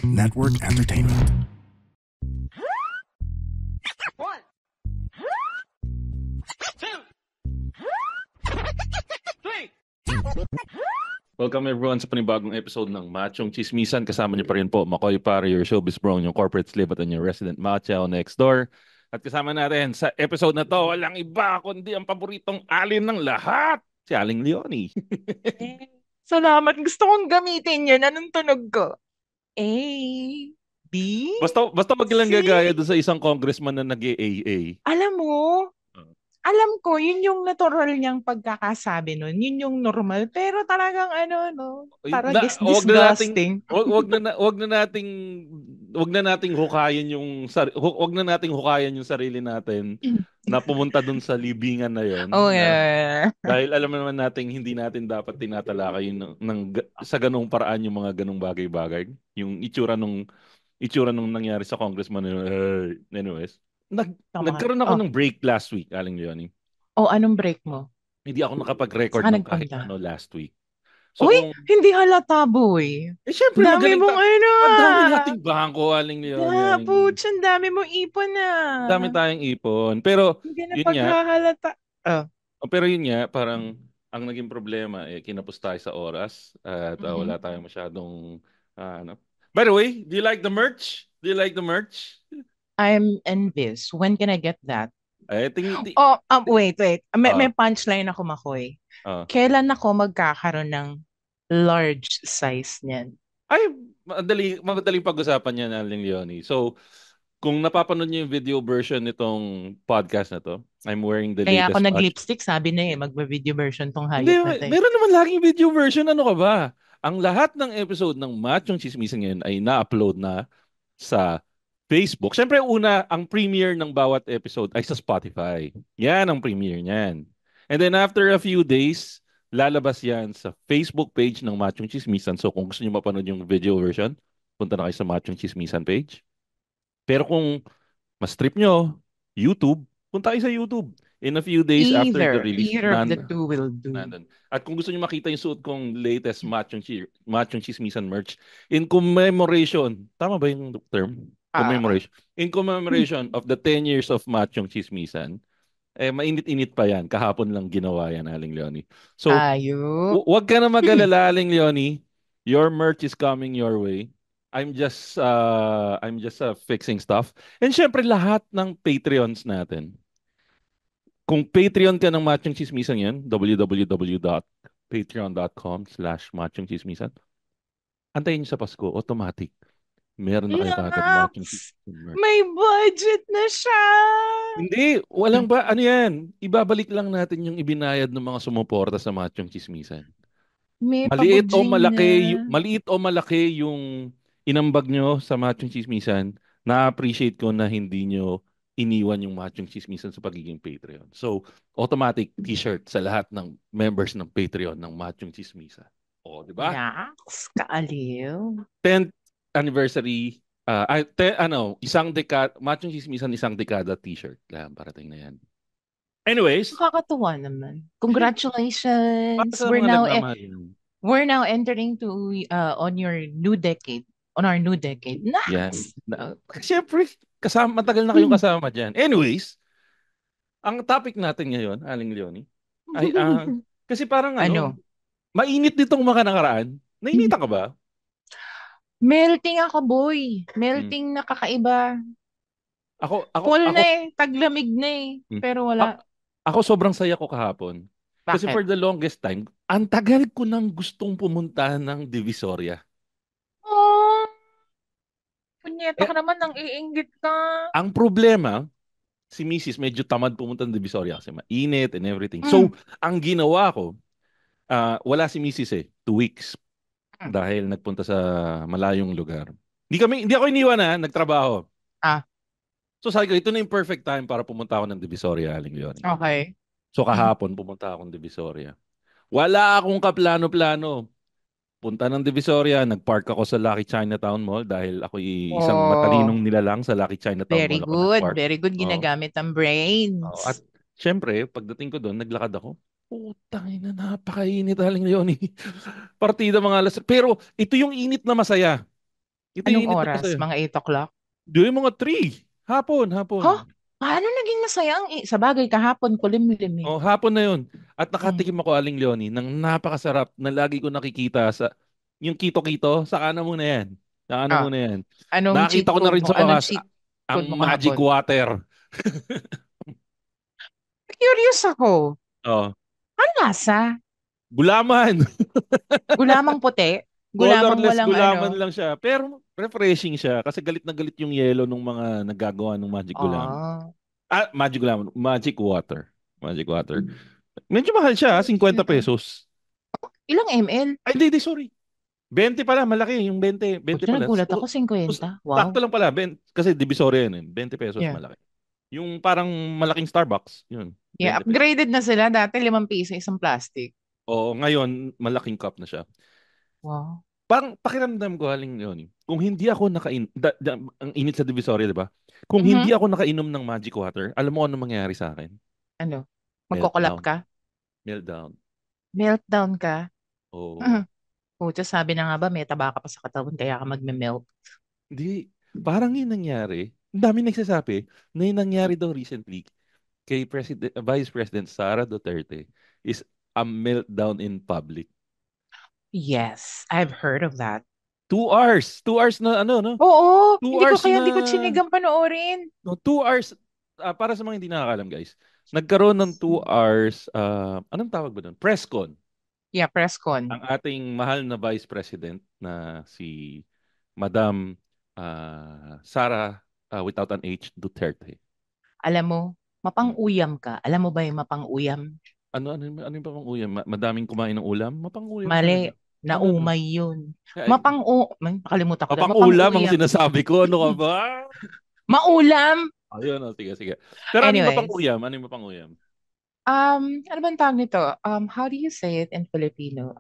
Network Entertainment. One, two, three. Welcome everyone sa panibagong episode ng Machong Chismisan. Kasama niyo pa rin po, Makoy Pare, your showbiz bro, yung corporate slave at your resident macho next door. At kasama natin sa episode na to, walang iba kundi ang paboritong alin ng lahat, si Aling Leonie. Salamat. Gusto kong gamitin yun. Anong tunog ko? A, B, Basta wag lang C. gagaya doon sa isang congressman na nag-AA. Alam mo, alam ko, yun yung natural niyang pagkakasabi nun. Yun yung normal. Pero talagang parang is disgusting. Wag na nating hukayin yung sarili natin na pumunta dun sa libingan na yon. Oh, yeah. Dahil alam naman natin hindi natin dapat tinatalakay sa ganung paraan yung mga ganung bagay-bagay. Yung itsura nung nangyari sa congressman. Anyways, nagkaroon ako ng break last week, Aling Leonie. Oh, anong break mo? Hindi ako nakapag-record Saan ng kahit nagpunta? last week. So, Uy, hindi halata, boy. syempre, Dami mong ang dami nating bangko, Aling Leonie. Putyan, dami mong ipon na. Dami tayong ipon. Pero, Hindi na yun nga, paghahalata. pero yun nga, parang, ang naging problema, kinapos tayo sa oras at wala tayong masyadong, By the way, do you like the merch? I'm envious. When can I get that? Wait. Wait. May punchline ako, Makoy. Kailan ako magkakaroon ng large size niyan? Ay, madaling pag-usapan yan, Aling Leonie. So, kung napapanood niyo yung video version nitong podcast na to, I'm wearing the Kaya latest ako nag-lipstick, sabi na magbe-video version tong hayop Hindi, na to. meron naman laging video version. Ano ka ba? Ang lahat ng episode ng Machong Chismisan ngayon ay na-upload na sa Facebook. Siyempre, ang premiere ng bawat episode ay sa Spotify. Yan ang premiere niyan. And then after a few days, lalabas yan sa Facebook page ng Machong Chismisan. So kung gusto niyo mapanood yung video version, punta na kayo sa Machong Chismisan page. Pero kung mas trip nyo, YouTube, punta kayo sa YouTube. In a few days after the release. Either of the two will do. Nandun. At kung gusto niyo makita yung suot kong latest Machong Chismisan merch, in commemoration, tama ba yung term? Commemoration. In commemoration of the 10 years of Machong Chismisan, mainit-init pa yan. Kahapon lang ginawa yan, Aling Leonie. So, wag ka na mag-alala, Aling Leonie. Your merch is coming your way. I'm just fixing stuff. And syempre, lahat ng Patreons natin. Kung Patreon ka ng Machong Chismisan yan, www.patreon.com/machongchismisan, antayin nyo sa Pasko, automatic. Meron na kayo kagad Machong Chismisan merch. May budget na siya! Hindi, walang ba, ano yan? Ibabalik lang natin yung ibinayad ng mga sumuporta sa Machong Chismisan. Maliit o malaki yung inambag nyo sa Machong Chismisan, na-appreciate ko na hindi nyo iniwan yung Machong Chismisan sa pagiging Patreon. So, automatic t-shirt sa lahat ng members ng Patreon ng Machong Chismisan. O, di ba? Yes, kaaliw. 10th anniversary, Machong Chismisan, isang dekada t-shirt. Parating na yan. Anyways. Nakakatuwa naman. Congratulations. We're now entering to on your new decade. On our new decade. Nice. Yan. Siyempre, matagal na kayong kasama dyan. Anyways, ang topic natin ngayon, Aling Leonie, ay, kasi parang mainit ditong mga nakaraan. Nainitan ka ba? Melting ako, boy. Melting na kakaiba. Cool na taglamig na pero wala. Ako sobrang saya ko kahapon. Bakit? Kasi for the longest time, ang tagal ko nang gustong pumunta ng Divisoria. Punyeta ka naman, nang iinggit ka. Ang problema, si Mrs. medyo tamad pumunta ng Divisoria kasi mainit and everything. So, ang ginawa ko, wala si Mrs. 2 weeks. Dahil nagpunta sa malayong lugar. Hindi ako iniwan nagtrabaho. So sabi ko, ito na yung perfect time para pumunta ako ng Divisoria, Aling Leonie. Okay. So kahapon, pumunta akong Divisoria. Wala akong kaplano-plano. Punta ng Divisoria, nagpark ako sa Lucky Chinatown Mall dahil ako isang matalinong nilalang sa Lucky Chinatown Mall. Very good. Ginagamit ang brains. At syempre, pagdating ko doon, naglakad ako. Putang ina, napakainit, Aling Leonie. Partida mga alas. Pero ito yung init na masaya. Ito Anong init na oras? masaya. Mga 8 o'clock? Di mga 3. Hapon, Ha? hapon. Paano naging masaya sa bagay kahapon kulimlim eh. Oh, hapon na yun. At Hmm. nakatikim ako, Aling Leonie, ng napakasarap na lagi ko nakikita sa yung Kito-Kito, sa kanan mo na yan. Sa kanan mo Ah, na yan. anong cheat Nakita ko na code rin mo? sa Anong wakas cheat ang code mo magic kahapon? water. Curious ako. Oh, Ano lasa? gulaman. Gulamang puti? Gulamang Colorless walang gulaman ano? lang siya. Pero refreshing siya kasi galit na galit yung yellow ng mga naggagawa ng magic gulaman. Ah. Magic gulaman. Magic water. Magic water. Medyo mahal siya, 50 pesos. Ilang ml? Ay, hindi, sorry. 20 pala, malaki. Yung 20, 20 Buti pala. nagulat ako, So, 50. Wow. sakto lang pala. Kasi Divisoria yun. 20 pesos Yeah. malaki. Yung parang malaking Starbucks, yun. Yeah, 20 pesos. upgraded na sila. Dati 5 piso isang plastic. Oo, ngayon, malaking cup na siya. Wow. Parang pakiramdam ko, haling yun. Kung hindi ako ang init sa Divisoria, di ba? Kung Mhm. hindi ako nakainom ng magic water, alam mo ano mangyayari sa akin? Ano? Magkokolap Meltdown. ka? Meltdown. Meltdown ka? Oo. Mhm. Pucha, sabi na nga ba, may taba ka pa sa katawan kaya ka magme-melt. Hindi. Parang yun nangyari. Ang dami nagsasabi na yung nangyari daw recently kay Vice President Sara Duterte is a meltdown in public. Yes, I've heard of that. 2 hours. 2 hours na ano, no? Oo, Two hindi ko hours kaya na, hindi ko chinigang panoorin. no, 2 hours. Para sa mga hindi nakakalam, guys. Nagkaroon ng 2 hours, anong tawag ba doon? Press con. Yeah, press con. Ang ating mahal na Vice President na si Madam Sara without an H Duterte. Alam mo, Hmm. mapang-uyam ka. Alam mo ba yung mapang-uyam? Ano yung pang-uyam? Madaming kumain ng ulam? Mapang-uyam Mali, talaga. Ano? naumay yun. Ay, Nakalimutan ko lang, mapang-ulam ang mapang-uyam. sinasabi ko. Ano ka ba? Maulam! Ayun, sige, sige. Pero ano yung Anyways, mapang-uyam? Ano yung mapang-uyam? ano bang tawag nito? How do you say it in Filipino?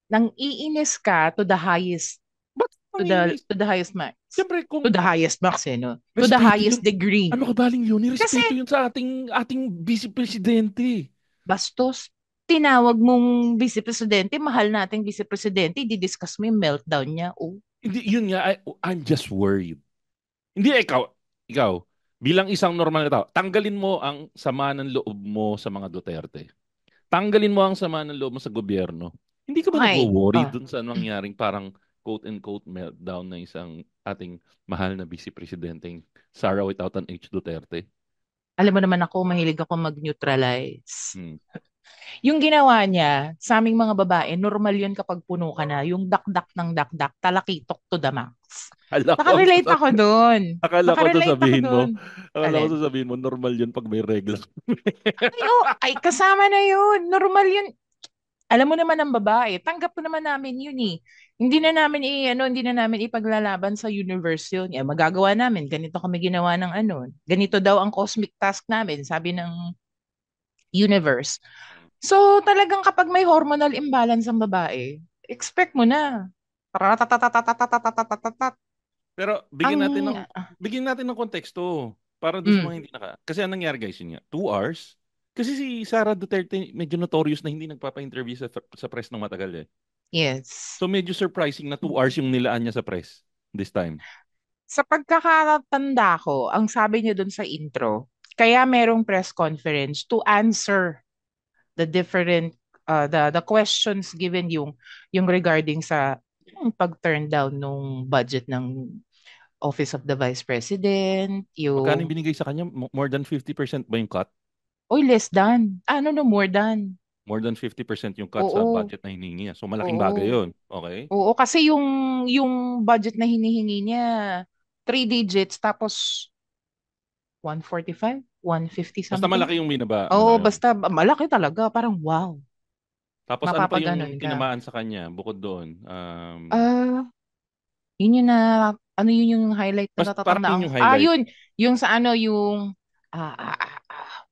Nang iinis ka to the highest, Ba't nanginis? to the highest max. Siyempre, To kung the highest max, eh, no? To the respeto highest yun. degree. Ano ka baling yun? Kasi, Respeto yun sa ating vice presidente. bastos, tinawag mong vice-presidente, mahal nating vice-presidente, di-discuss mo yung meltdown niya. Oh. Hindi, yun nga, I'm just worried. Hindi, ikaw, bilang isang normal na tao, tanggalin mo ang sama ng loob mo sa mga Duterte. Tanggalin mo ang sama ng loob mo sa gobyerno. Hindi ka ba Okay. nagwo-worry dun sa nangyaring parang quote-unquote meltdown na isang ating mahal na vice presidenteng Sarah without an H Duterte? Alam mo naman ako, mahilig ako mag-neutralize. Hmm. Yung ginawa niya sa aming mga babae, normal yun kapag puno ka na. Yung dakdak ng dakdak, talakitok to the max. Akala ko ang Nakarelate ako sasabihin, doon. akala ko Nakarelate ako sasabihin mo, doon. akala ko Alin? sasabihin mo, normal yun pag may regla. Ay, oh, ay, kasama na yun. Normal yun. Alam mo naman ang babae, tanggap mo naman namin yun eh. Hindi na namin ipaglalaban sa universe yun. Eh, magagawa namin, ganito kami ginawa ng ano. Ganito daw ang cosmic task namin, sabi ng universe. So, talagang kapag may hormonal imbalance ang babae, expect mo na. Ratatatatatatatatatatatatat. Pero Ang, bigyan natin ng konteksto para doon sa mm, mga hindi naka. Kasi anong nangyari guys yun nga, 2 hours. Kasi si Sara Duterte medyo notorious na hindi nagpapa-interview sa press ng matagal eh. yes. So medyo surprising na 2 hours yung nilaan niya sa press this time. Sa pagkakatanda ko, ang sabi niya dun sa intro, kaya merong press conference to answer the different the questions given yung regarding sa yung pag-turn down nung budget ng Office of the Vice President, Magkano yung yung binigay sa kanya? More than 50% ba yung cut? oy less than. Ano no more than. More than 50% yung cut sa Oo. budget na hinihingi niya. So malaking bagay Oo. yun. Okay? Oo kasi yung budget na hinihingi niya 3 digits tapos 145, 150 Basta something. malaki yung binaba. Oo, Malaki. basta malaki talaga, parang wow, Tapos ano pa mapapaganon yung ka. tinamaan sa kanya bukod doon? Ah, yun yung ano yun yung highlight na Parang natatandaan yun ko. yung highlight. Yun, yung sa ano, yung, ah, ah, ah,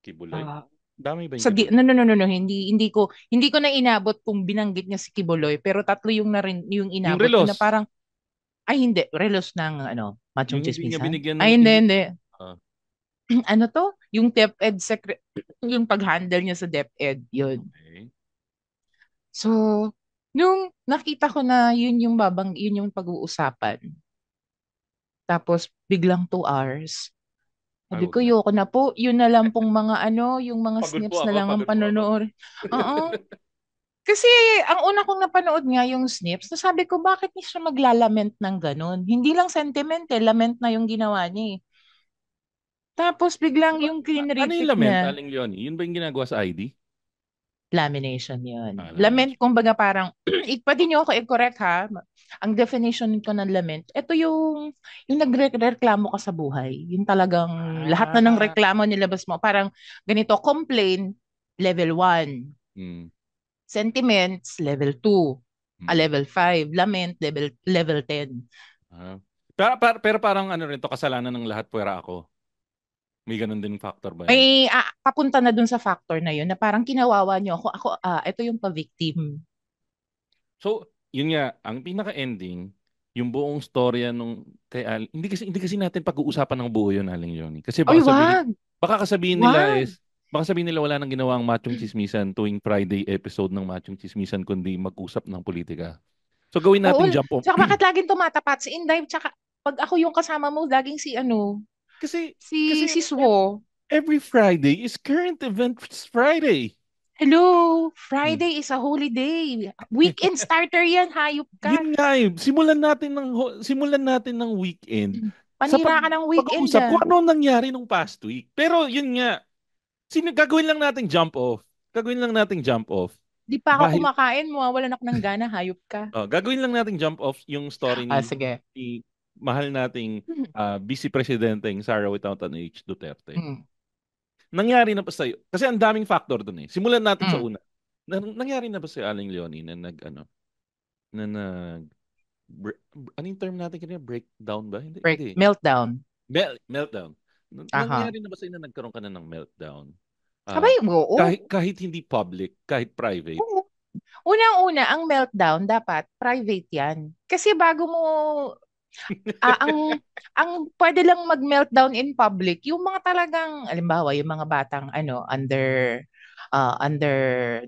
Kibuloy? ah, Dami ba yung kibuloy? no, no, no, no, no, hindi ko na inabot kung binanggit niya si Kiboloy, pero tatlo yung na rin, yung Yung inabot ko na relos. parang, ay hindi, relos ng, ano, Machong Yung hindi niya Chismisan? binigyan ng Ay, hindi, hindi hindi. ah, Ano to? Yung DepEd yung pag-handle niya sa DepEd, yun. okay. So, Nung nakita ko na yun yung pag-uusapan, tapos biglang 2 hours. Ay, Sabi wag ko, na. yoko na po. Yun na lang pong mga ano, yung mga Pagod po snips na ako, lang ang pagod po ako. panonood. Oo. Kasi ang una kong napanood nga yung snips, nasabi ko, bakit niya siya maglalament ng ganun? Hindi lang sentiment eh, lament na yung ginawa niya eh. Tapos biglang Diba, yung ano yung kinrepeat lament, niya, Aling Leonie? Yun ba yung ginagawa sa ID? lamination yun. Lament, Lamination. kumbaga parang, pwede niyo ako i-correct ha. Ang definition ko ng lament, ito yung nagreklamo ka sa buhay. Yung talagang lahat na ng Ah. reklamo nilabas mo. Parang ganito, complain, level 1. Mm, Sentiments, level 2. mm. Level 5. Lament, level 10. Ah. Pero parang ano rin to, kasalanan ng lahat puwera ako. May ganun din factor ba yan? May papunta na dun sa factor na yun na parang kinawawa niyo ako. Ito yung pa-victim. So, yun nga, ang pinaka-ending, yung buong storya nung kay Al, hindi kasi natin pag-uusapan ng buo yun, Aling Leonie. Kasi Ay, wag! baka kasabihin nila Wag! is, baka sabihin nila wala nang ginawang Machong Chismisan tuwing Friday episode ng Machong Chismisan kundi mag-usap ng politika. So gawin Oo, nating jump off. tsaka bakit laging tumatapat si Inday, tsaka pag ako yung kasama mo, laging si ano, Kasi kasi si Swo. every Friday is current events Friday. Hello, Hmm. Friday is a holy day. Weekend starter yan, hayop ka. Yun nga eh, simulan natin ng weekend sa Panira ka ng weekend pag-uusap ah. kung ano nangyari nung past week. Pero yun nga, gagawin lang nating jump off. Gagawin lang nating jump off. Di pa ako Dahil, kumakain, mawawalan ako ng gana, hayop ka. gagawin lang nating jump off yung story Sige. ni mahal nating Vice Presidenteng Sara without an H, Duterte. Mm, Nangyari na ba sa'yo? Kasi ang daming factor dun eh. Simulan natin sa mm. una. Nangyari na ba sa Aling Leonie na nag ano yung term natin kanina? Breakdown ba? Hindi, hindi. Meltdown. Meltdown. Aha. Nangyari na ba sa'yo na nagkaroon ka na ng meltdown? Abay, Ah, oo. kahit hindi public, kahit private. Oo. Unang-una, ang meltdown dapat private yan. Kasi bago mo Ah, ang pwede lang mag-meltdown in public, yung mga talagang, alimbawa, yung mga batang under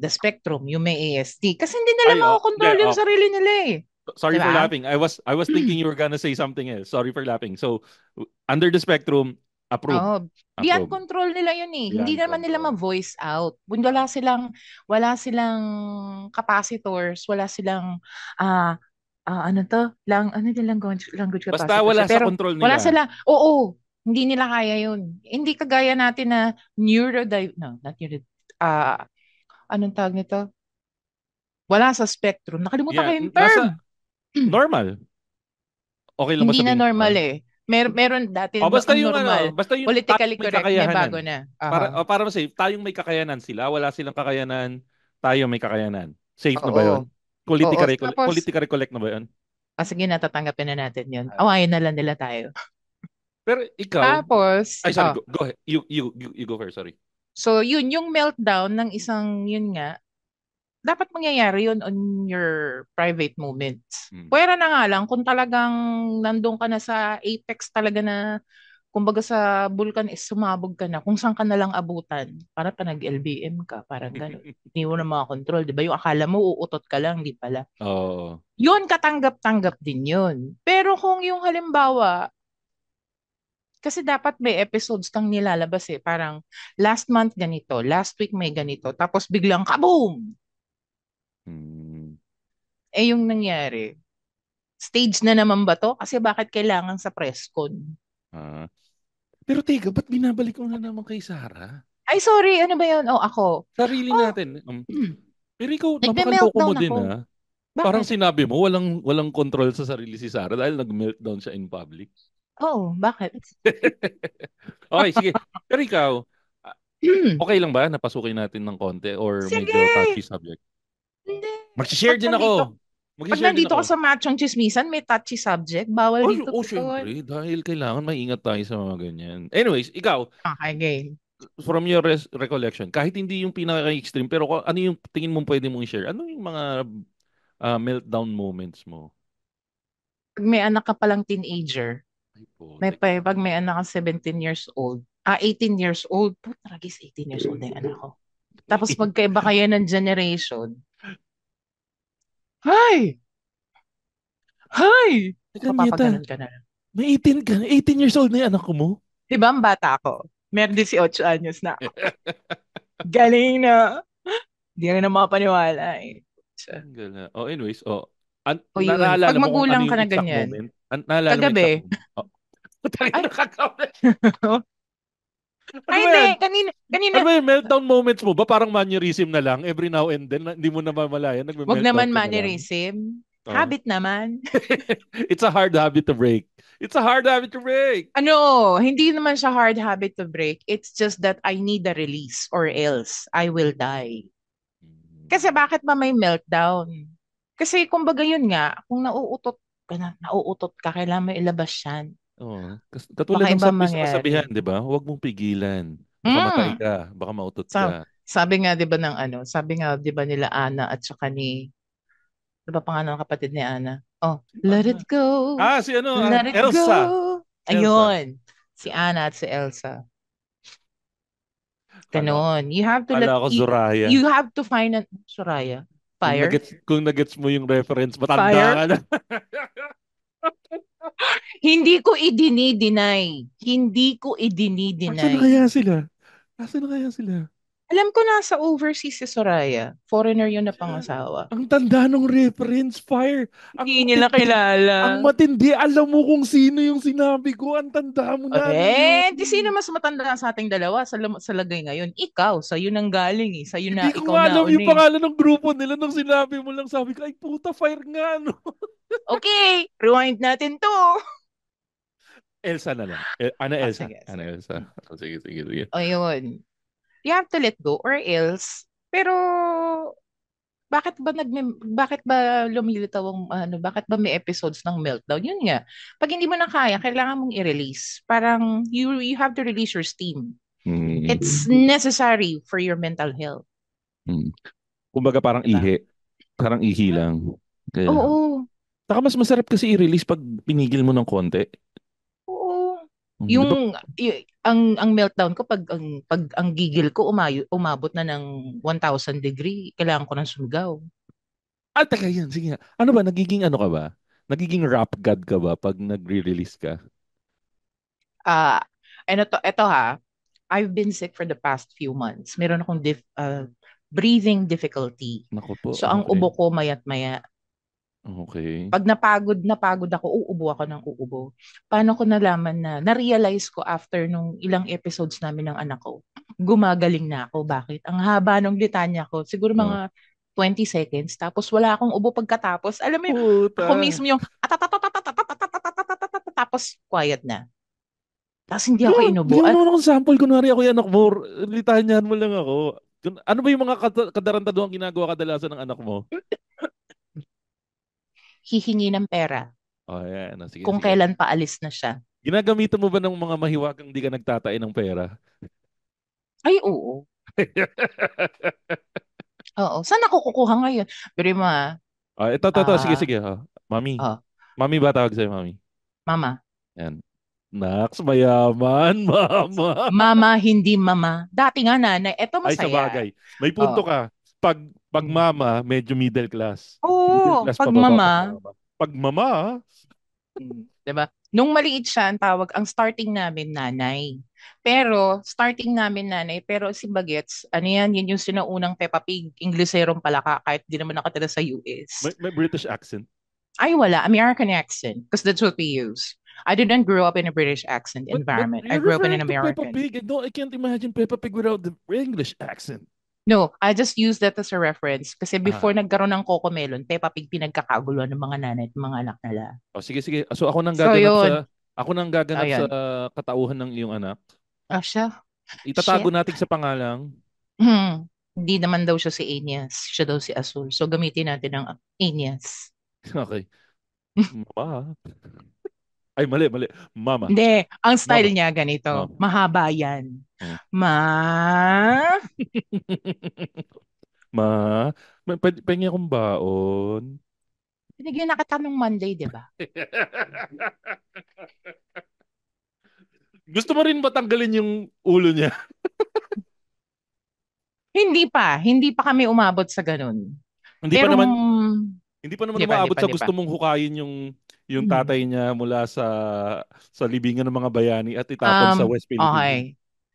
the spectrum, yung may ASD. Kasi hindi nila Ay, hindi, makokontrol yung sarili nila eh. Di sorry for ba? laughing. I was thinking you were gonna say something else. Sorry for laughing. So, under the spectrum, approve. Oo. Beyond Approve. control nila yun eh. Hindi Beyond naman nila control. ma-voice out. Wala silang capacitors, wala silang ah ano to? Ano yung language Basta capacitors? wala sa Pero control wala nila. sila. Oo, hindi nila kaya yun. Hindi kagaya natin na no, not ah anong tawag nito? Wala sa spectrum. Nakalimutan ko Yeah, yung term. nasa normal. Okay lang ba Hindi na sabihin normal normal? eh. Meron dati O basta ang yung normal. basta yung tayong Politically may correct, may bago kakayahanan. na. Para safe, tayong may kakayanan sila, wala silang kakayanan, tayo may kakayanan. Safe na ba Oo. 'yon? Oo. Tapos, Politica recollect na ba 'yon? sige na, tatanggapin na natin yun. Awayin na lang nila tayo. Pero ikaw, Tapos, ay sorry, go ahead. You go first, sorry. so yun, yung meltdown ng isang, yun nga, dapat mangyayari yun on your private moments. Hmm. Pwera na nga lang, kung talagang nandun ka na sa apex talaga na, kumbaga sa bulkan is sumabog ka na, kung saan ka na lang abutan, para pa nag-LBM ka, parang gano'n. Hindi mo na makakontrol, di ba? Yung akala mo, uutot ka lang, di pala. Oo. Yun, katanggap-tanggap din yun. Pero kung yung halimbawa, kasi dapat may episodes kang nilalabas eh. Parang last month ganito, last week may ganito, tapos biglang kaboom! Hmm. Yung nangyari. Stage na naman ba to? Kasi bakit kailangan sa press con? Ah. Pero teka, ba't binabalik ko na naman kay Sarah? Ay, sorry, ano ba yun? Ako. Sarili Oh, natin. Pero ikaw, napakaloko mo nagme-meltdown din ako. ha. Parang Bakit? sinabi mo, walang walang control sa sarili si Sarah dahil nag-meltdown siya in public. Oo, bakit? Okay, sige. Pero ikaw, ah, okay lang ba napasukin natin ng konti or medyo touchy Sige! subject? Hindi. Mag-share Pag din nandito, ako. pag Mag-share din nandito ka ako. sa Machong Chismisan, may touchy subject. Bawal Oh, dito, Puton. syempre. Dahil kailangan maingat tayo sa mga ganyan. Anyways, ikaw, Okay, game. from your recollection, kahit hindi yung pinaka-extreme, pero ano yung tingin mo pwede mong i-share? Ano yung mga meltdown moments mo? Pag may anak ka palang teenager, Ay, putik. pag may anak ka 17 years old, 18 years old, putragis 18 years old na yung anak ko. Tapos magkaiba kayo ng generation, Hay! Hay! Teka, Mieta, Mapapaganon ka na lang. may 18 ka. 18 years old na yung anak ko mo. Diba ang bata ko? Meron 18 anyos na ako. Galing na. Hindi ka na mapaniwala eh. So, Ang gala. Oh, anyways, o yun. naalala Pag mo kung ano magulang ka yung na exact ganyan, moment? Naalala mo yung exact kagabi, moment? Oh. Tayo ay, nakakawala. Ano ay ba hindi, yan? kanina, Ano ba yung meltdown moments mo ba? Parang mannerism na lang every now and then, hindi mo na mamalayan, wag nagme-meltdown naman ka na lang. mannerism. Oh. Habit naman. It's a hard habit to break. It's a hard habit to break. Ano, hindi naman siya hard habit to break. It's just that I need a release or else I will die. Kasi Mm. bakit ba may meltdown? Kasi kumbaga yun nga, kung nauutot ka, kailangan mo ilabas yan. Oh, katulad Baka ng ibang sa kasabihan, mangyari. 'di ba? Huwag mong pigilan. Baka matay Mm. ka, baka mautot Sa, ka. sabi nga 'di ba nila Ana at saka ni, ano ba pangalan ng kapatid ni Ana? Oh, let it Paano? go. Si ano, Let it go. Elsa. Elsa. Ayun. Si Ana at si Elsa. Kala ko, Ganon. You have to kala ko Zoraya. you have to find an Soraya. Fire. Kung nagets mo yung reference, matanda Fire. ka na. Hindi ko idini-deny. Hindi ko Nasaan na idini-deny. kaya sila? Nasaan na kaya sila? Alam ko nasa overseas si Soraya. Foreigner yun na pangasawa. Ang tanda ng reference, Fire. Ang Hindi nila matindi. kilala. Ang matindi. Alam mo kung sino yung sinabi ko. Ang tanda mo na. Ano yun? Di sino mas matanda sa ating dalawa sa lagay ngayon? Ikaw, sa'yo nang galing eh. Hindi ko Ikaw nga na alam yung eh. pangalan ng grupo nila nung sinabi mo lang. Sabi ko, ay puta, Fire nga, no? Okay, rewind natin to. Elsa na lang. Ana Elsa. Sige, Ana sige. Elsa. Sige, sige, sige. O yun. You have to let go or else. Pero bakit ba lumilitaw ang bakit ba may episodes ng meltdown? Yun nga. Pag hindi mo na kaya, kailangan mong i-release. Parang you have to release your steam. It's Mm. necessary for your mental health. Mm. Kumbaga parang Diba? ihi. Parang ihi lang. Kaya. Oo. Saka mas masarap kasi i-release pag pinigil mo ng konti. Oo. Di ba? Ang meltdown ko pag ang gigil ko umabot na ng 1,000 degree, kailangan ko ng sumigaw. Teka yan. Sige nga. Ano ba? Nagiging ano ka ba? Nagiging rap god ka ba pag nagre-release ka? Ah, ito ha. I've been sick for the past few months. Meron akong breathing difficulty. Naku po. So ang Okay. ubo ko mayat maya. Okay. Pag napagod ako, uubo ako ng uubo. Paano ko nalaman na-realize ko after nung ilang episodes namin ng anak ko, gumagaling na ako. Bakit? Ang haba ng litanya ko. Siguro Oh. mga 20 seconds. Tapos wala akong ubo pagkatapos. Alam mo, ako Puta. mismo yung tapos quiet na. Tapos hindi ako inubo. Bigyan mo naman akong sample. Kunwari ako yung anak mo. Litanyan mo lang ako. Ano ba yung mga kadarantaduang ginagawa kadalasan ng anak mo? Hihingi ng pera Ayan. Sige, kung sige. kailan paalis na siya. Ginagamitan mo ba ng mga mahiwagang di ka nagtatain ng pera? Ay, oo. Oo. Saan ako kukuha ngayon? Pero Ito. Sige, ah, sige. Mami. oh, Mami ba tawag sa'yo, Mami? mama. Yan. Nax, mayaman, mama. Mama, hindi mama. Dati nga nanay. Eto Ay, sa masaya. bagay. May punto Oh. ka. Pag Mm. mama, medyo middle class. Middle Oo, class pag pababa pag mama, mama. Pag mama, 'di ba? Nung maliit siya, ang starting namin nanay. Pero starting namin nanay, pero si Bagets, ano yan, yun yung sinaunang Peppa Pig, Ingleserong palaka kahit di naman nakatira sa US. may British accent. Ay wala, American accent, because that's what we use. I didn't grow up in a British accent But environment. I you're grew up in referring an to Peppa American. Pig. I can't imagine Peppa Pig without the English accent. No, I just use that as a reference kasi before Ah. nagkaroon ng Cocomelon, Peppa Pig pinagkakaguluhan ng mga nanay at mga anak nila. Sige. So So yun, ako nang gaganap sa ayan. katauhan ng iyong anak. Siya. Itatago Shit. natin sa pangalang. Hindi naman daw siya si Aeneas. Siya daw si Azul. So gamitin natin ang Aeneas. Okay. Mama. Ay, mali. Mama. Hindi. Ang style Mama. niya Oh. ganito. Mahaba yan. Oh. Ma. Ma, pengi akong baon. Binigyan na kita nung Monday, di ba? Gusto mo rin matanggalin yung ulo niya? Hindi pa. Hindi pa kami umabot sa ganun. Hindi pa Pero naman Hindi pa naman Hindi pa, hindi umaabot pa, sa hindi pa. gusto mong hukayin yung Hmm. tatay niya mula sa libingan ng mga bayani at itapon sa Um, West Philippine Sea. okay.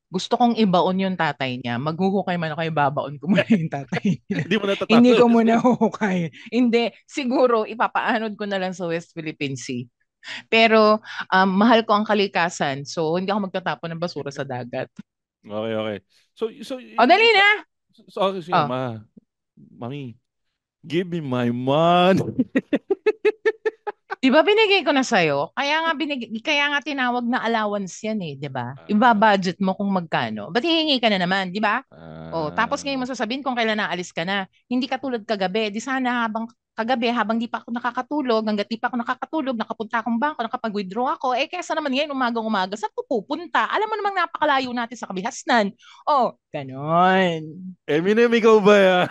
Gusto kong ibaon yung tatay niya. Maghuhukay man ako, ibabaon ko muna yung tatay niya. Hindi mo Hindi natatalo. ko muna huhukay. Hindi. Siguro, ipapaanod ko na lang sa West Philippine Sea. Pero, mahal ko ang kalikasan. So, hindi ako magtatapon ng basura sa dagat. Okay, okay. So O, dali na! okay, sige, Oh, mami, give me my money. di ba binigay ko na sa'yo? Kaya nga tinawag na allowance yan eh, di ba? Ah, Iba-budget mo kung magkano. Ba't hihingi ka na naman, di ba? O, tapos ngayon mo ah, sasabihin kung kailan naalis ka na. Hindi katulad kagabi. Di sana habang kagabi, habang di pa ako nakakatulog, hanggat di pa ako nakakatulog, nakapunta akong bangko, nakapag-withdraw ako, eh kesa naman ngayon umagang-umaga, saan ko pupunta? Alam mo namang napakalayo natin sa kabihasnan. Oh, ganon. Eminem, ikaw ba yan?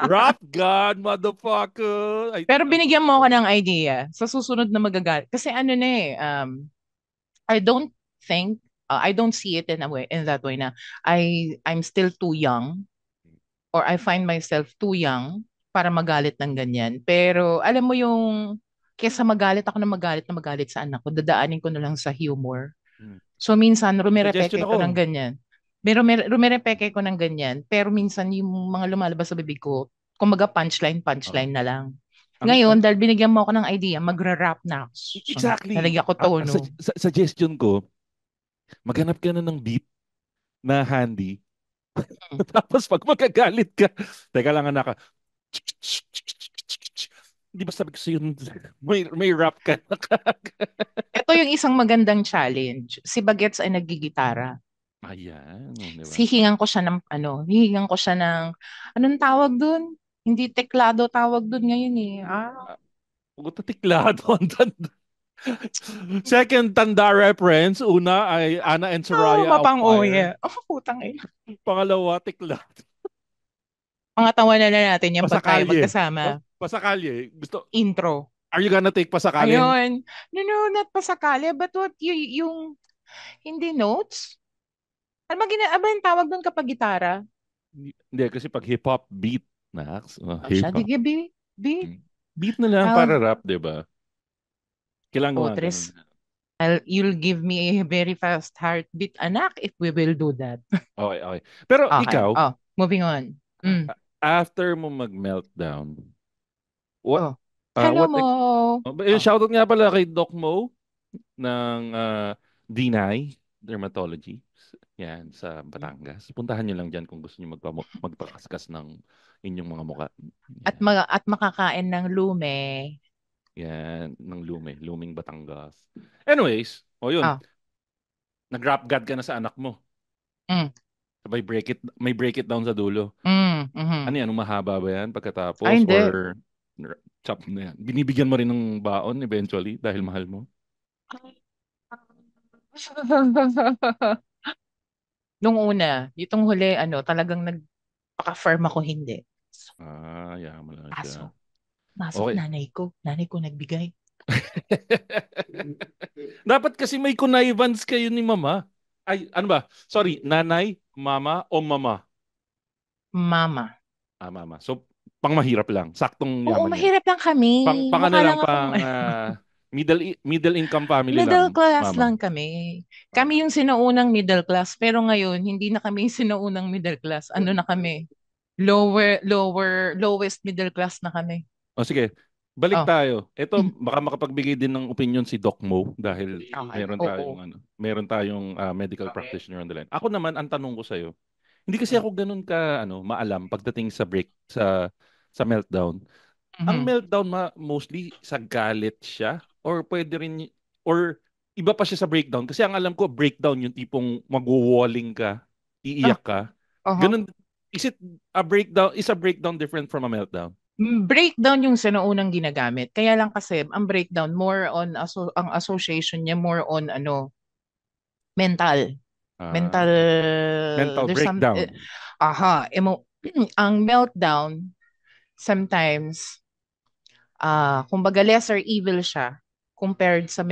Rap God, motherfucker. Pero binigyan mo ako ng idea sa susunod na magagal. Kasi ano na eh, I don't think, I don't see it in that way na I'm still too young or I find myself too young para magalit ng ganyan. Pero alam mo yung, kesa magalit ako na magalit sa anak ko, dadaanin ko na lang sa humor. Hmm. So minsan, Suggestion rumirepeke ko ng ako. ganyan. Pero rumirepeke ko ng ganyan. Pero minsan, yung mga lumalabas sa bibig ko, kumaga punchline, Oo. punchline na lang. Ang Ngayon, dahil binigyan mo ako ng idea, magra-rap na ako. exactly. Nalagyan ko tono. Suggestion ko, maghanap ka na ng beat na handy. Hmm. Tapos pag magagalit ka, teka lang anak, di ba sabi ko sa'yo, may rap ka na Ito yung isang magandang challenge. Si Bagets ay naggigitara. Ayan, di ba? Hihingan ko siya ng hihingan ko siya ng anong tawag dun? Hindi teklado tawag dun ngayon eh. Puta tiklado ang tanda. Second tanda reference, una ay Ana and Soraya of Fire. Mapang-uya. Oh, putang ina. Pangalawa, tiklado. Pangatawan na natin yan pag tayo Pasakalye. magkasama. Pasakalye. Gusto, Intro. are you gonna take pasakale? Ayun. Nununat pa sa kalye, but what yung hindi notes? Ano ba yung tawag doon kapag gitara? Hindi, kasi pag hip-hop beat, Nax, O siya, di hip-hop. bi. Beat na lang I'll, para rap, di ba? Kailangan oh, mga ganun. Tres, you'll give me a very fast heartbeat, anak, if we will do that. Okay, okay. Pero Okay. ikaw, Oh, moving on. Mm. after mo mag-meltdown, what, Oh, hello what, mo. Oh, shoutout nga pala kay Doc Mo ng D9 Dermatology. Yan, sa Batangas. Puntahan nyo lang dyan kung gusto nyo magpakaskas ng inyong mga muka. Yan, at makakain ng lume. yan, ng Luming Batangas. Anyways, o yun, Oh, nag-rap god ka na sa anak mo. mm, May break it down sa dulo. mhm. Ano yan, mahaba ba yan Ay, pagkatapos hindi. or chop na yan? Binibigyan mo rin ng baon eventually dahil mahal mo? Nung una, itong huli, talagang nagpaka-firm ako hindi. Yaman lang siya. Pasok. Pasok Okay. nanay ko. Nanay ko nagbigay. Dapat kasi may connivance kayo ni mama. Ay, ano ba? Sorry, nanay, mama o mama? Mama. Mama. So, pang mahirap lang. Saktong Oo, yaman niya. mahirap lang kami. Pang ano Mukha lang, lang akong middle income family middle lang, class mama. lang kami. Ah. Kami yung sinuunang middle class. Pero ngayon, hindi na kami yung sinuunang middle class. Ano na kami? Lowest middle class na kami. O sige, balik Oh. tayo. Ito, baka makapagbigay din ng opinion si Doc Mo dahil Okay. meron tayong Oo. medical practitioner on the line. Ako naman, ang tanong ko sa'yo, hindi kasi ako ganun ka maalam pagdating sa meltdown. Ang Mhm. meltdown mostly sa galit siya or pwede rin or iba pa siya sa breakdown kasi ang alam ko breakdown yung tipong magwo-walling ka, Ah, iiyak ka. aha. Ganun is a breakdown different from a meltdown? Breakdown yung sinuunang ginagamit. Kaya lang kasi ang breakdown more on ang association niya more on mental. Ah, Mental mental there's some breakdown. ang meltdown sometimes kumbaga lesser evil siya compared sa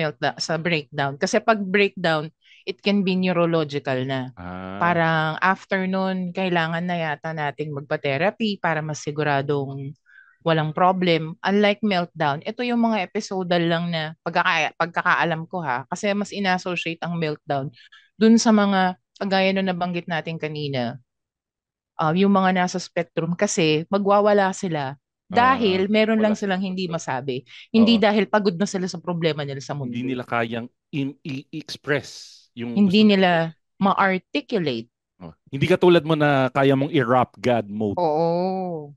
breakdown. Kasi pag breakdown, it can be neurological na. Ah, Parang after nun, kailangan na yata nating magpa-therapy para masiguradong walang problem. Unlike Meltdown, ito yung mga episodal lang na pagkakaalam ko ha, kasi mas ina-associate ang Meltdown dun sa mga kagaya nung nabanggit natin kanina, yung mga nasa spectrum kasi magwawala sila Ah, dahil meron wala lang silang silang hindi control. masabi. Hindi Oo. dahil pagod na sila sa problema nila sa Hindi mundo. nila kayang i-express yung Hindi gusto nila. nila ma-articulate. Oh. Hindi katulad mo na kaya mong i-rap God mode. Oo.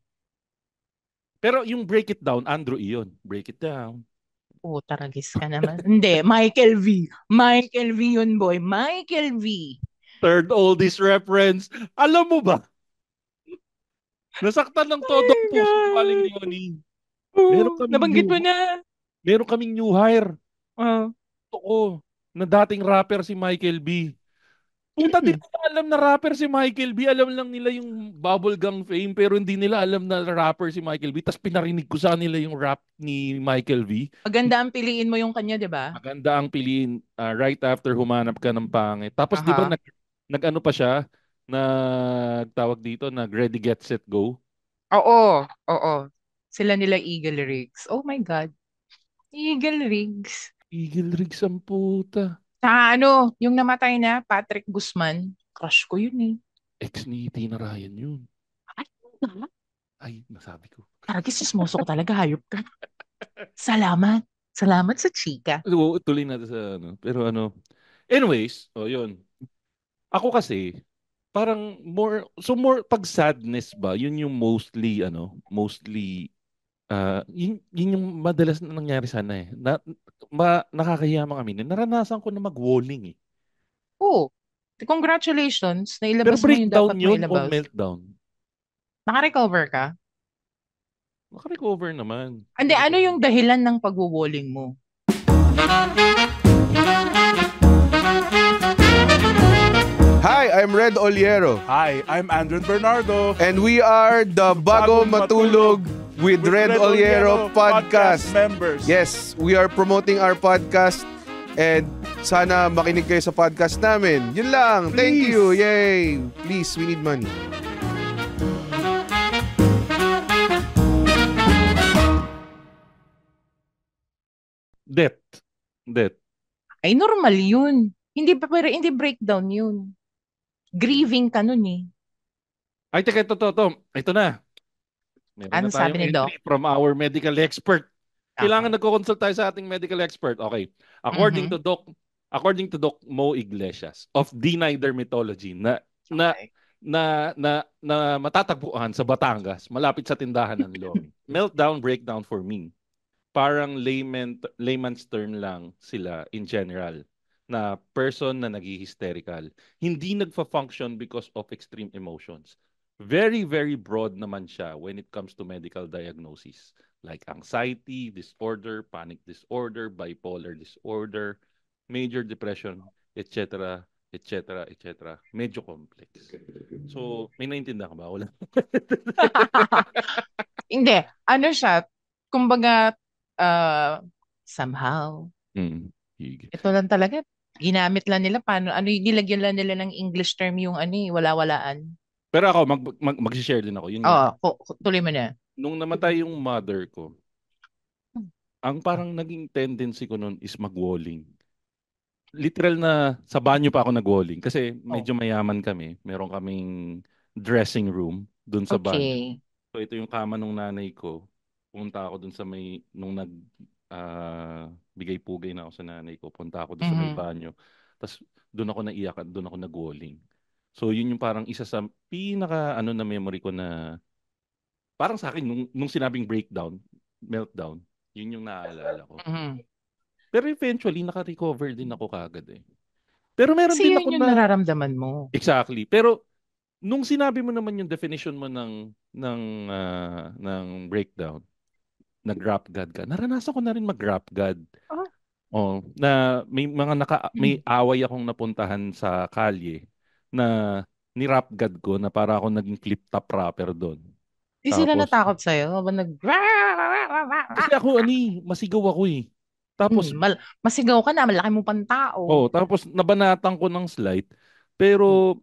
Pero yung break it down, Andrew iyon. Break it down. Oo, taragis ka naman. Hindi, Michael V. Michael V yun, boy. Michael V. Third oldest reference. Alam mo ba? Nasaktan ng todo ang Oh puso ko, Aling my God. Leonie. Meron Oo, kaming nabanggit new, mo na. meron kaming new hire. Oh. Totoo. Na dating rapper si Michael B. Puta, di Hmm. nila alam na rapper si Michael B. Alam lang nila yung bubblegum fame pero hindi nila alam na rapper si Michael B. Tapos pinarinig ko sa nila yung rap ni Michael B. Maganda ang piliin mo yung kanya, di ba? Maganda ang piliin right after humanap ka ng pangit. Tapos di ba Aha. nag-ano pa siya? Nagtawag dito, nag-ready, get, set, go. Oo, oo. Sila nila Eagle Rigs. Oh my God. Eagle Rigs. Eagle Rigs ang puta. Sa ano, yung namatay na, Patrick Guzman. Crush ko yun eh. Ex ni Tina Ryan yun. Ay, ano? Ay, nasabi ko. Taragis, sismoso ko talaga. Hayop ka. Salamat. Salamat sa chika. Tuloy natin sa ano. Pero ano. Anyways, yun. Ako kasi, parang pag sadness ba, yun yung yun yung madalas na nangyari sana eh. Nakakahiya mga aminin. Naranasan ko na mag-walling eh. Oh, congratulations. Pero Nailabas mo yung breakdown dapat yun o mailabas. meltdown? Naka-recover ka? Naka-recover naman. Hindi, ano Naka-recover. yung dahilan ng pagwo-walling mo? Hi, I'm Red Oliero, Hi, I'm Andrew Bernardo and we are the Bago Matulog with Red Oliero podcast. members. Yes, we are promoting our podcast and sana makinig kayo sa podcast namin. Yun lang. Thank Please. you. Yay. Please, we need money. Death. Death. Ay, normal yun. Hindi pa, pero hindi breakdown yun. Grieving ka nun eh. Ay, teka, ito. Ito na. Meron Ano na sabi tayong ni Doc? entry from our medical expert. Kailangan Okay. nagko-consult tayo sa ating medical expert. Okay. According Mhm. to Doc, according to Doc Mo Iglesias of D9 Dermatology na Okay. na matatagpuan sa Batangas, malapit sa tindahan ng Lomi. Meltdown, breakdown for me. Parang layman's term lang sila in general na person na naghi-hysterical. Hindi nagfa-function because of extreme emotions. Very, very broad naman siya when it comes to medical diagnosis. Like anxiety disorder, panic disorder, bipolar disorder, major depression, etc., etc., etc. Medyo complex. So, may naintindihan ka ba? Wala. Hindi. Ano siya? Kumbaga, uh, somehow, Mm. Hige. ito lang talaga. Ginamit lang nila paano, ano, nilagyan lang nila ng English term yung ano eh, wala-walaan. Pero ako, mag-share din ako. Yun nga, Oo, tuloy mo na. nung namatay yung mother ko, ang parang naging tendency ko noon is mag-walling. Literal na sa banyo pa ako nag-walling kasi Oh, medyo mayaman kami. Meron kaming dressing room dun sa banyo. okay. So ito yung kama nung nanay ko. Punta ako dun sa nung bigay pugay na ako sa nanay ko. Punta ako dun sa may Mhm. banyo. Tapos dun ako naiyak at dun ako nag-walling. So yun yung parang isa sa pinaka ano na memory ko na parang sa akin nung sinabing breakdown, meltdown, yun yung naaalala ko. Mhm. Pero eventually naka-recover din ako kagad eh. Pero meron Kasi din yun ako yung na nararamdaman mo. exactly. Pero nung sinabi mo naman yung definition mo ng breakdown, nag-rap god ka. Naranasan ko na rin mag-rap god. Ah. Oh, na may away akong napuntahan sa kalye na ni-rap god ko na para ako naging flip-top rapper doon. Di sila Tapos natakot sa'yo habang nag... kasi ako masigaw ako eh. Tapos Masigaw ka na, malaki mo pang tao. tapos nabanatan ko ng slight. Pero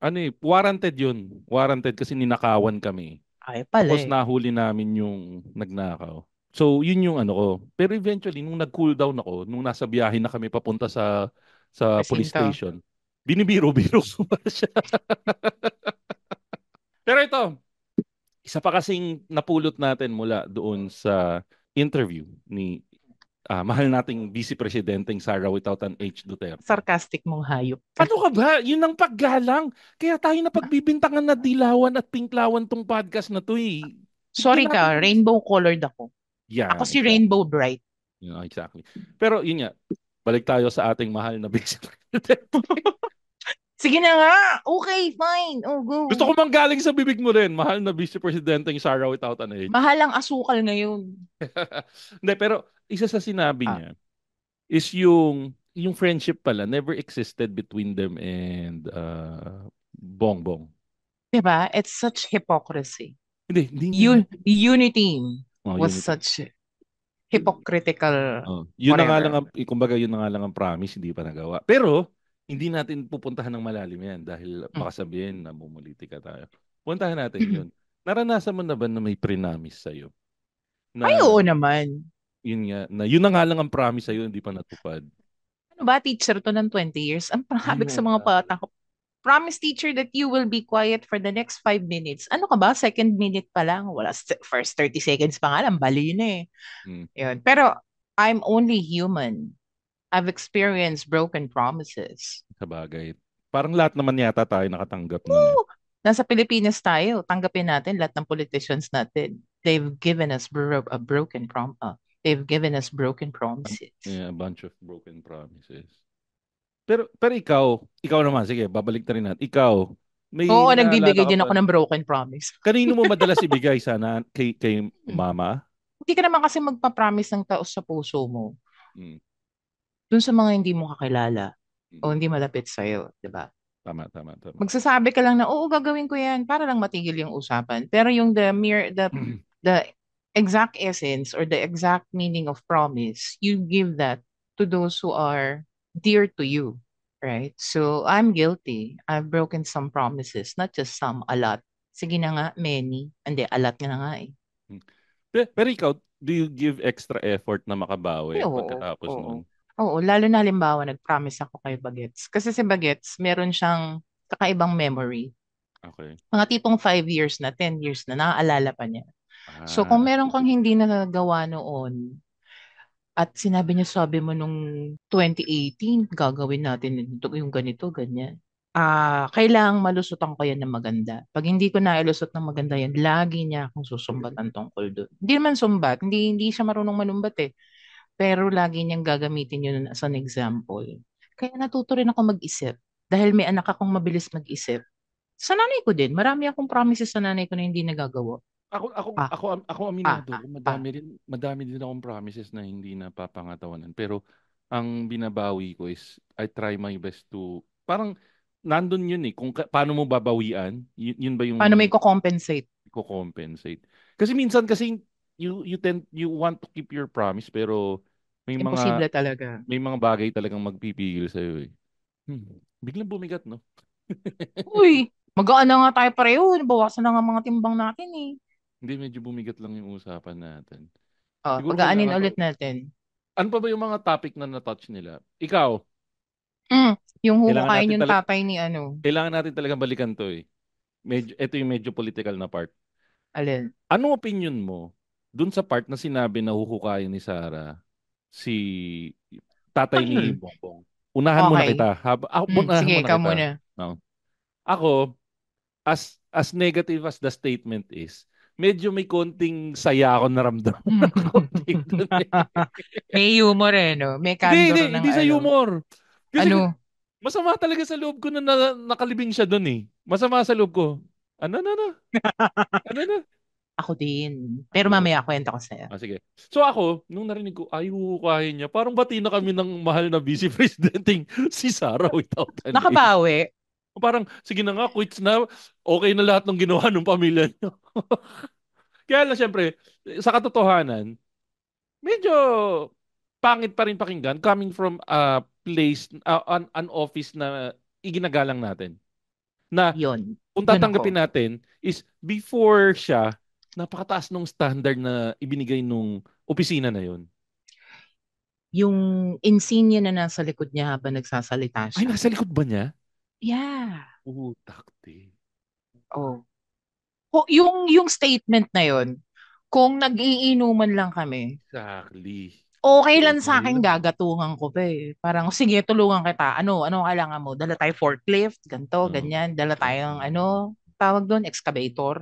ano warranted yun. Warranted kasi ninakawan kami. Ay, pala Tapos eh. nahuli namin yung nagnakaw. So, yun yung ano ko. Pero eventually, nung nag-cool down ako, nung nasa biyahe na kami papunta sa police Presinto. station, binibiro-biro ko pa siya. Pero ito, isa pa kasing napulot natin mula doon sa interview ni mahal nating Vice Presidenteng Sara without an H. Duterte. Sarcastic mong hayop ka. Ano ka ba? Yun ang paggalang. Kaya tayo na pagbibintangan na dilawan at pinklawan tong podcast na to eh. Sorry Bigyan natin ka, ng... rainbow colored ako. Ako Yan, si exactly. Rainbow Bright. Yeah, exactly. Pero yun nga, balik tayo sa ating mahal na Vice President. Sige na nga. Okay, fine. Oh, go. Gusto ko manggaling sa bibig mo rin, mahal na Vice Presidenteng Sara without an H. Mahal ang asukal ngayon. Hindi, pero isa sa sinabi Ah. niya is yung friendship pala never existed between them and Bongbong. Diba? It's such hypocrisy. Hindi niya. Unity Oh, was unity. such hypocritical. Oh, yun na nga lang whatever. kumbaga yun na nga lang ang promise, hindi pa nagawa. Pero hindi natin pupuntahan ng malalim yan dahil baka sabihin na bumulitika tayo. Puntahan natin yun. Naranasan mo na ba na may pre-promise sa'yo? Ay, oo naman. Yun nga, na yun na nga lang ang promise sa'yo, hindi pa natupad. Ano ba, teacher to ng 20 years? Ang sabi ko sa Ayun, mga bata ko, promise teacher that you will be quiet for the next 5 minutes. Ano ka ba? Second minute pa lang. Wala, first 30 seconds pa nga lang. Bali yun eh. Yun. Pero I'm only human. I've experienced broken promises. Sa bagay. Parang lahat naman yata tayo nakatanggap nun eh. Woo! Nasa Pilipinas tayo. Tanggapin natin lahat ng politicians natin. They've given us they've given us broken promises. Yeah, a bunch of broken promises. Pero ikaw naman, sige, babalik na rin natin. Ikaw, may Oo, naalala nagbibigay ka din ba? ako ng broken promise. Kanino mo madalas ibigay sana? Kay mama? Hindi ka naman kasi magpa-promise ng taos sa puso mo. Hmm. Dun sa mga hindi mo kakilala o Hmm. hindi malapit sa'yo, di ba? Tama. Magsasabi ka lang na, oo, gagawin ko yan para lang matigil yung usapan. Pero yung the exact essence or the exact meaning of promise, you give that to those who are dear to you, right? So I'm guilty. I've broken some promises, not just some, a lot. Sige na nga, many. Hindi, a lot na nga eh. Pero ikaw, do you give extra effort na makabawi Oo, pagkatapos oo. nun? Oo, lalo na halimbawa, nag-promise ako kay Bagets. Kasi si Bagets, meron siyang kakaibang memory. Okay. Mga tipong 5 years na, 10 years na, naaalala pa niya. So kung meron kang hindi nagagawa noon, at sinabi niya, sabi mo nung 2018, gagawin natin yung ganito, ganyan. Kailangang malusutan ko yan ng maganda. Pag hindi ko nailusot ng maganda yan, lagi niya akong susumbatan tungkol doon. Hindi naman sumbat, hindi siya marunong manumbat eh. Pero lagi niyang gagamitin yun as an example. Kaya natuto rin ako mag-isip. Dahil may anak akong mabilis mag-isip. Sa nanay ko din, marami akong promises sa nanay ko na hindi nagagawa. Ako aminado, madami din akong promises na hindi napapangatawanan. Pero ang binabawi ko is I try my best to parang nandun yun eh kung paano mo babawian, yun ba yung Paano may ko-compensate? compensate. Kasi minsan kasi you want to keep your promise pero Imposible talaga. may mga bagay talagang magpipigil sa iyo eh. Biglang bumigat no. Uy, magaan na nga tayo pareho. Bawasan na nga mga timbang natin eh. Hindi, medyo bumigat lang yung usapan natin. Oh, Siguro pagaanin kailangan ulit natin. Ano pa ba yung mga topic na na-touch nila? Ikaw, Yung kailangan huhukayin natin yung tatay ni ano. kailangan natin talagang balikan to eh. Ito yung medyo political na part. Alin? Anong opinion mo dun sa part na sinabi na huhukayin ni Sarah si tatay ni Bongbong? Unahan muna Okay. kita. Unahan Sige, muna ikaw kita. muna. No? Ako, as negative as the statement is, medyo may konting saya ako naramdaman. May humor eh, no? May candor ng Hindi sa humor. Kasi Ano? masama talaga sa loob ko na nakalibing siya doon eh. Masama sa loob ko. Ano? Ano na? Ako din. Pero mamaya kwento ko sa'yo. Sige. So ako, nung narinig ko, ay huhukahin niya. Parang bati na kami ng mahal na vice presidenting si Sarah without an A. Nakabawi. Parang, sige na nga, quits na. Okay na lahat ng ginawa ng pamilya niyo. Kaya lang, syempre, sa katotohanan, medyo pangit pa rin pakinggan coming from a place, an office na iginagalang natin. Na Yun. kung Doon tatanggapin ako. natin is before siya, napakataas nung standard na ibinigay nung opisina na yun. Yung insignia na nasa likod niya habang nagsasalita Ay, siya. nasa likod ba niya? Yeah. Takti. Oh. Yung statement na yun, kung nag-iinuman lang kami, Exactly. okay lang sa Okay akin, lang. gagatungan ko pa eh. Parang, sige, tulungan kita. Ano kailangan mo? Dala tayo forklift, ganito, Oo. ganyan. Dala tayong, tawag doon, excavator.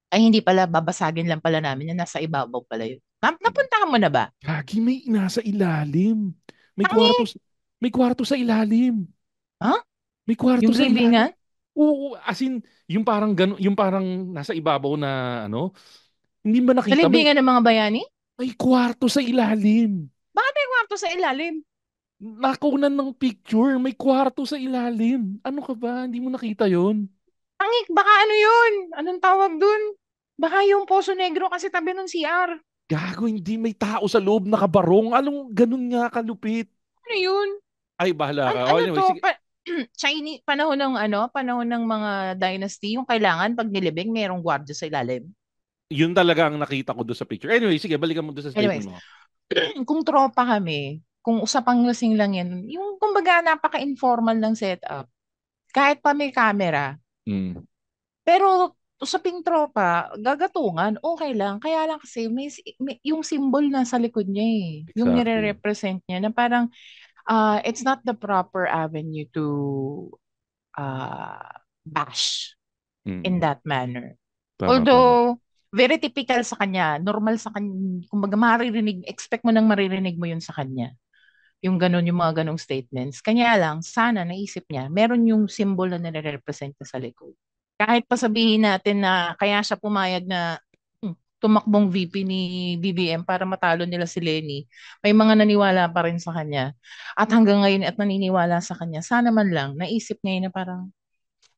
Ay, hindi pala, babasagin lang pala namin yan. Nasa ibabaw pala yun. Napuntahan mo na ba? Gagi, may nasa ilalim. May Tangi! kwarto, may kwarto sa ilalim. Ha? May kwarto Yung sa ilalim. libingan? Oo, as in, yung parang yung parang nasa ibabaw na hindi ba Sa nakita? libingan ng mga bayani? May kwarto sa ilalim. Bakit may kwarto sa ilalim? Nakunan ng picture, may kwarto sa ilalim. Ano ka ba? Hindi mo nakita yon? Tangi, baka ano yun? Anong tawag dun? Baka yung Poso Negro kasi tabi ng CR. Gago, hindi may tao sa loob nakabarong. Anong ganun nga kalupit? Ano yun? Ay, bahala ka. Oh, Ano anyway, to? sige. Chinese, panahon ng mga dynasty, yung kailangan pag nilibing, merong gwardiya sa ilalim. Yun talaga ang nakita ko doon sa picture. Anyway, sige, balikan mo doon sa statement Anyways, mo. kung tropa kami, kung usapang lasing lang yan, yung kumbaga napaka-informal ng setup. Kahit pa may camera. Mm, Pero usaping tropa, gagatungan, okay lang. Kaya lang kasi yung symbol nasa likod niya eh. Yung exactly. nire-represent niya na parang it's not the proper avenue to bash in Mm, that manner. tama. Although, very typical sa kanya, normal sa kanya, kumbaga expect mo nang maririnig mo yun sa kanya. Yung ganun, yung mga ganong statements. Kanya lang, sana naisip niya, meron yung symbol na nire-represent niya sa likod. Kahit pa sabihin natin na kaya siya pumayag na tumakbong VP ni BBM para matalo nila si Lenny, may mga naniwala pa rin sa kanya. At hanggang ngayon at naniniwala sa kanya, sana man lang naisip niya na parang,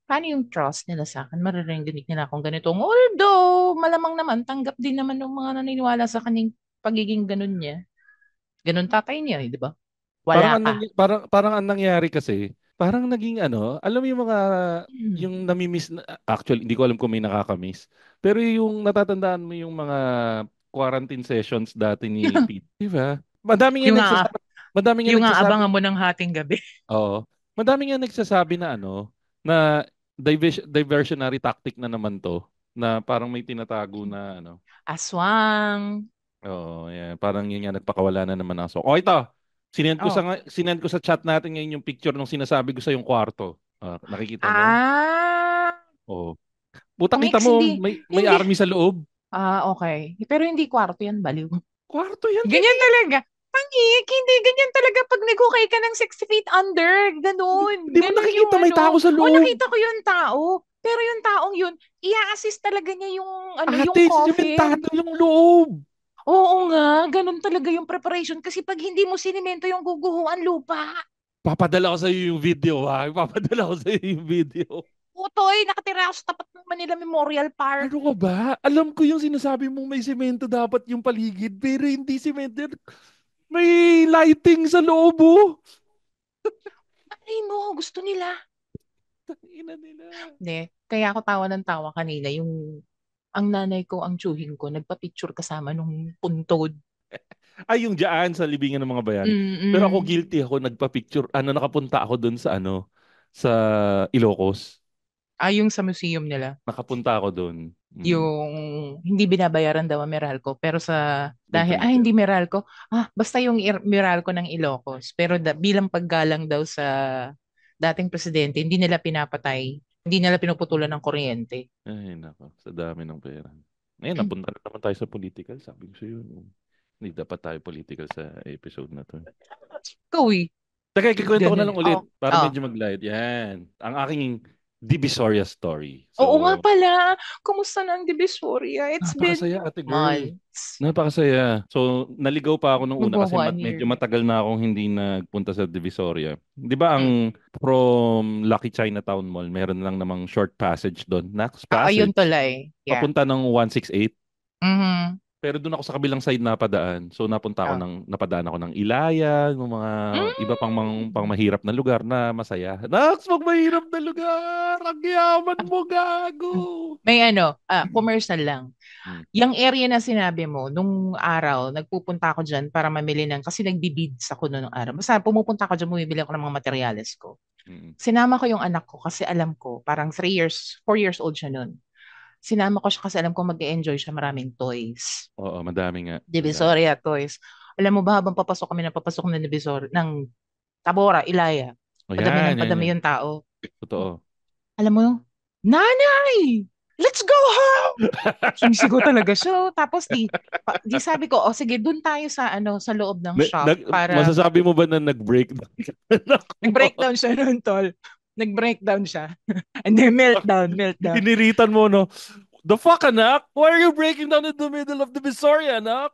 paano yung trust nila sa akin? Maririnig nila akong ganito. Although, malamang naman, tanggap din naman ng mga naniniwala sa kanyang pagiging ganun niya. Ganun tatay niya, di ba? Parang Wala ang ka. parang ang nangyari kasi, parang naging alam mo yung mga Hmm. yung namimiss na, actually hindi ko alam kung may nakakamiss. Pero yung natatandaan mo yung mga quarantine sessions dati ni Pete, di ba? Yung nga, Madami nga yung nga nagsasabi, abangan mo ng hating gabi. oo. Madami nga nagsasabi na na diversionary tactic na naman to, na parang may tinatago na Aswang. Oo, yeah. Parang yun nga, nagpakawala na naman ako. O ito, Oh. sinend ko sa chat natin ngayon yung picture nung sinasabi ko sa yung kwarto. Nakikita mo? Ah, Oo. Puta, kita Pangix, mo, hindi. may Hindi. army sa loob. Okay. Pero hindi kwarto yan, baliw. Kwarto yan, Ganyan kaibigan. talaga. Pangik, hindi. Ganyan talaga pag nag-okay ka ng 6 feet under. Ganun. Hindi mo Ganun yung nakikita, may tao sa O, loob. nakita ko yung tao. Pero yung taong yun, i-assist talaga niya yung, yung Ate, coffin. simentado yung loob. Oo nga, ganun talaga yung preparation. Kasi pag hindi mo sinimento yung guguhuan lupa, Papadala ko sa iyo yung video, ha? Papadala ko sa iyo yung video. utoy, nakatira ako sa tapat ng Manila Memorial Park. Ano ka ba? Alam ko yung sinasabi mong may semento dapat yung paligid, pero hindi semento. May lighting sa loob, oh. Ay mo, gusto nila. Ina nila. Hindi, kaya ako tawa ng tawa kanina. Ang nanay ko, ang tsuhin ko, nagpa-picture kasama nung puntod. Ay, yung dyan sa libingan ng mga bayani. Pero ako Mm-mm. guilty ako, nagpa-picture, nakapunta ako doon sa sa Ilocos. Yung sa museum nila. Nakapunta ako doon. Yung hindi binabayaran daw ang Meralco. Pero Doon dahil, tumitir. hindi Meralco. Basta yung Meralco ng Ilocos. Pero bilang paggalang daw sa dating presidente, hindi nila pinapatay. Hindi nila pinuputulan ng kuryente. Ay, nako. Sa dami ng pera. Ngayon, napunta na naman tayo sa political. Sabi ko sa iyo, hindi dapat tayo political sa episode na to. Ikaw eh. Teka, kikwento ko na Ganun. lang ulit para Oh. medyo mag-light. Yan. Ang aking Divisoria story. Oo nga So, pala. Kumusta na ang Divisoria? It's been napakasaya, ate girl. months. Napakasaya. So, naligaw pa ako nung una Magwa kasi 1 year. medyo matagal na akong hindi nagpunta sa Divisoria. 'Di ba Mm. ang from Lucky Chinatown Mall, meron lang namang short passage doon. Nax Yun passage. tuloy. Yeah. Papunta ng 168. Mhm. Pero doon ako sa kabilang side napadaan. So Ah. napadaan ako ng Ilaya, ng mga iba pang Mm. mahirap na lugar na masaya. Naks, pag mahirap na lugar, ang yaman mo, gago. May commercial lang. Hmm. Yung area na sinabi mo, nung araw, nagpupunta ako dyan para mamili kasi nagbibids ako noong araw. Basta pumupunta ako dyan, bumibili ako ng mga materyales ko. Mm. Sinama ko yung anak ko kasi alam ko, parang 4 years old siya noon. Sinama ko siya kasi alam ko mag-enjoy siya, maraming toys. Oo, madami nga. Madami. Divisoria toys. Alam mo ba, habang papasok ng Divisoria, ng Tabora, Ilaya, O padami yan, ng yan, padami yan. yung tao. Totoo. Alam mo, Nanay! Let's go home! Sumisigaw talaga siya. Tapos di sabi ko, sige, dun tayo sa loob ng shop para Masasabi mo ba na nag-breakdown ka? Anak mo? nag-breakdown siya noon, tol. Nag-breakdown siya. And then meltdown. Iniritan mo, no? The fuck, anak? Why are you breaking down in the middle of the Visoria, anak?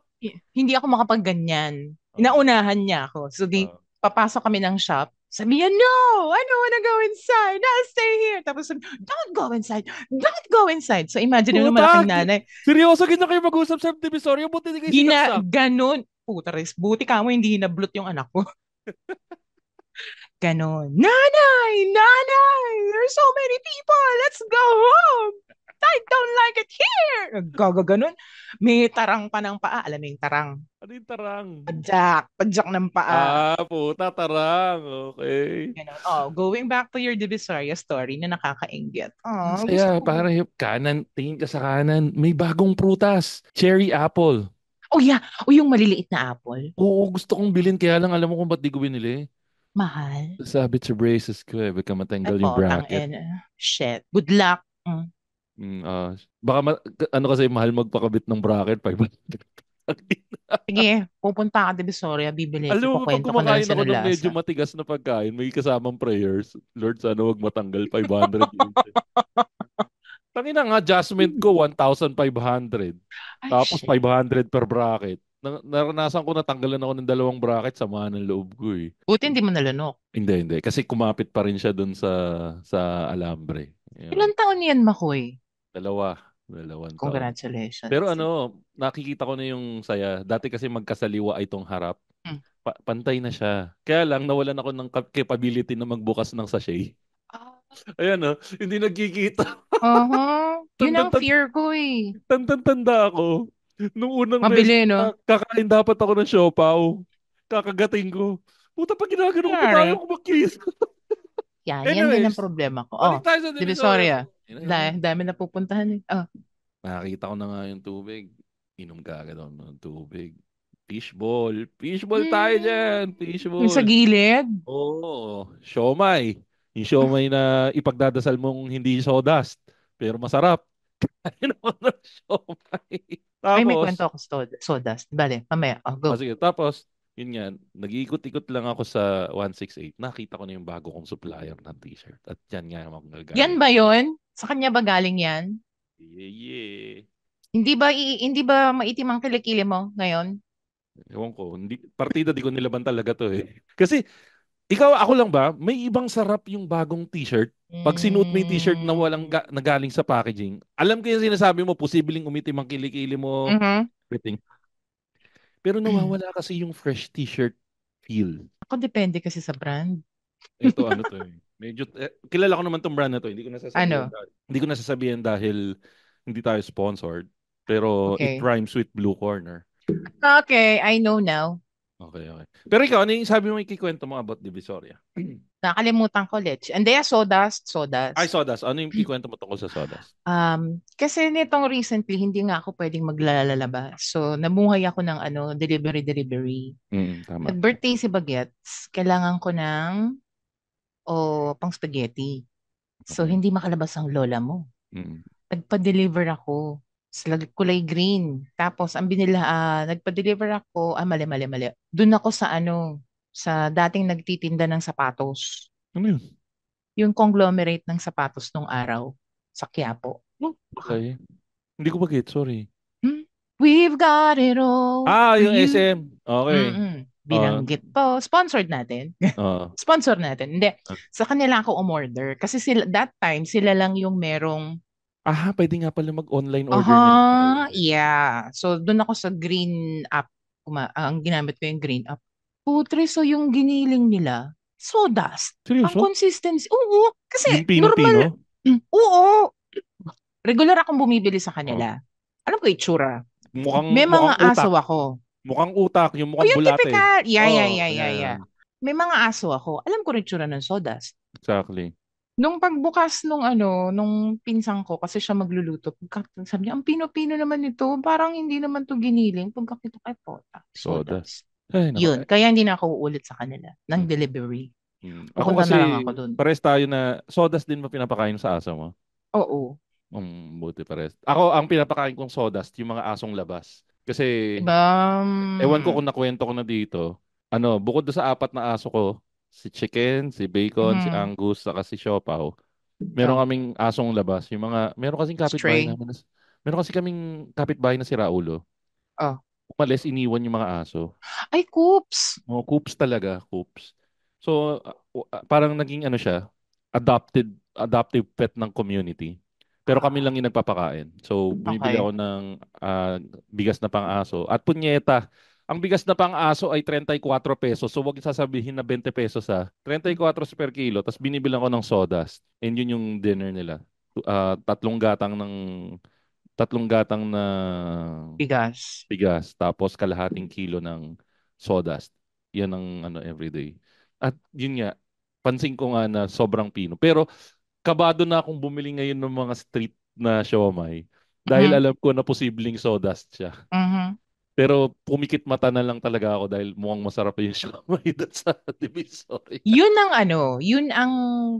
Hindi ako makapagganyan. Oh, Inaunahan niya ako. So oh. papasok kami ng shop. Sabi niya, no! I don't wanna go inside. I'll stay here. Tapos sabi, don't go inside. Don't go inside. So imagine mo Puta! malaking nanay. Seryoso, ganyan kayo mag-usap sa Divisoria? Buti di kayo sinaksak. Ganon. Puta res. Buti ka mo hindi hinablot yung anak ko. Ganon. Nanay! There's so many people. Let's go home. I don't like it here. Gaganon. May tarang pa ng paa. Alam mo yung tarang. Ano yung tarang? Padjak ng paa. Puta, tarang. Okay. Ganon. Going back to your Divisoria story na nakakainggit. Ang Gusto saya, ko. para kanan, tingin ka sa kanan, may bagong prutas. Cherry apple. Oh yeah. Yung maliliit na apple. Oo, gusto kong bilhin, kaya lang alam mo kung ba't di ko binili. Mahal. Sabi sa braces ko baka matanggal yung bracket. Shit. Good luck. Baka ano kasi mahal magpakabit ng bracket, 500. Sige, pupunta ka Divisoria, bibili. Alam mo, pag Ipakwento ko na lang kumakain sa ako ng medyo lasa. matigas na pagkain, may kasamang prayers. Lord, sana wag matanggal 500. Tangina nga, adjustment ko 1,500. Ay, Tapos shit. 500 per bracket. Naranasan ko natanggalan ako ng 2 bracket, sama ng loob ko eh. Buti hindi mo nalunok. Hindi. Kasi kumapit pa rin siya dun sa alambre. Yun. Ilang taon yan, Makoy? 2 taon. Congratulations. Pero nakikita ko na yung saya. Dati kasi magkasaliwa itong harap. Pantay na siya. Kaya lang, nawalan ako ng capability na magbukas ng sachet. Ayan hindi nagkikita. Yun ang fear ko eh. Tanda ako. Nung unang Mabili, beses no? kakain dapat ako ng siopaw. Kakagating ko. Puta, pag ginagano ko, tayo ko makis. Yan Anyways, din ang problema ko. balik tayo sa Divisoria. Divisoria. Dami na pupuntahan eh. Nakakita ko na nga yung tubig. Inom ka agad ako ng tubig. Fishball. Fishball tayo dyan. Fishball. Yung sa gilid? Oo. Siomay. Yung siomay na ipagdadasal mong hindi sawdust. Pero masarap. Kain ako ng siomay. Tapos, May kwento ako sawdust. Bale, mamaya. Go. sige. Tapos, yun nga, nag-iikot-ikot lang ako sa 168. Nakita ko na yung bago kong supplier ng t-shirt. At yan nga yung mga Yan ba yun? Sa kanya ba galing yan? Yeah. Hindi ba maitim ang kilikili mo ngayon? Ewan ko. Partida di ko nilaban talaga to eh. Kasi, ako lang ba, may ibang sarap yung bagong t-shirt. Pag sinuot mo yung t-shirt na walang nagaling sa packaging, alam ko yung sinasabi mo, posibleng umitim ang kilikili mo. Everything. Pero nawawala kasi yung fresh t-shirt feel. Ako depende kasi sa brand. Ito to eh. Medyo, kilala ko naman tong brand na to. Hindi ko nasasabihin hindi ko nasasabihin dahil hindi tayo sponsored. Pero it rhymes with Blue Corner. Okay, I know now. Okay. Pero ikaw, ano yung sabi mo ikikwento mo about Divisoria? Nakalimutan ko ulit. And then, sawdust. Ay, sawdust. Ano yung ikikwento mo tungkol sa sawdust? Kasi nitong recently, hindi nga ako pwedeng maglalaba. So, namuhay ako ng delivery. Tama. Nag-birthday si Bagets. Kailangan ko ng pang spaghetti. So, hindi makalabas ang lola mo. Nagpa-deliver ako. Kulay green. Tapos, nagpa-deliver ako, mali. Doon ako sa dating nagtitinda ng sapatos. Ano yun? Yung conglomerate ng sapatos nung araw sa Quiapo. Okay. Hindi ko ba-get, sorry. We've got it all. Yung SM. Okay. Binanggit po. Sponsored natin. Sponsor natin. Hindi. Sa kanila ako umorder. Kasi that time, sila lang yung merong Pwede nga pala mag-online order na lang Aha, pala. yeah. So, doon ako sa Green app. Ang ginamit ko yung Green app. Putre, so yung giniling nila, sawdust. Ang Seryoso? consistency. Oo, kasi Yung normal. Pino-Pino? Oo, regular akong bumibili sa Oh. kanila. Alam ko itsura. Mukhang, May mukhang mga utak. aso ako. Mukhang utak, yung O mukhang yung bulate. typical. Yeah, yeah, Oh, yeah, yeah, yeah. yan. May mga aso ako. Alam ko rin itsura ng sawdust. Exactly. Nung pagbukas nung pinsang ko, kasi siya magluluto, sabi niya, ang pino-pino naman ito, parang hindi naman to giniling. Pagkakita kay Pota, Sodas. sawdust. Ay, nako. Yun, kaya hindi na ako uulit sa kanila ng Mm. delivery. Ako Pupunta kasi, na lang ako dun. pares tayo na, sodas din ba pinapakain sa aso mo? Oo. Buti pares. Ako, ang pinapakain kong sodas, yung mga asong labas. Kasi, Diba? ewan ko kung nakwento ko na dito, bukod doon sa 4 na aso ko, si Chicken, si Bacon, si Mhm. Angus, saka si Siopaw, meron Oh, kaming asong labas. Meron kasing kapitbahay stray. namin, meron kasi kaming kapitbahay na si Raulo. Oh. Umalis, iniwan yung mga aso. Ay, coops. Coops talaga, coops. So, parang naging siya, adoptive pet ng community. Pero kami lang yung nagpapakain. So, bumibili Okay. ako ng bigas na pang-aso. At punyeta, ang bigas na pang-aso ay 34 pesos. So, wag yung sasabihin na 20 pesos 34 per kilo. Tapos binibilang ko ng sawdust. And yun yung dinner nila. Ah, tatlong gatang ng tatlong gatang na Bigas. bigas, tapos kalahating kilo ng sawdust. Yan ang everyday. At yun nga, pansin ko nga na sobrang pino. Pero kabado na akong bumili ngayon ng mga street na siomai dahil Mhm. alam ko na posibleng sawdust siya. Mhm. Pero pumikit mata na lang talaga ako dahil mukhang masarap yung siomai doon sa Divisoria. Yun ang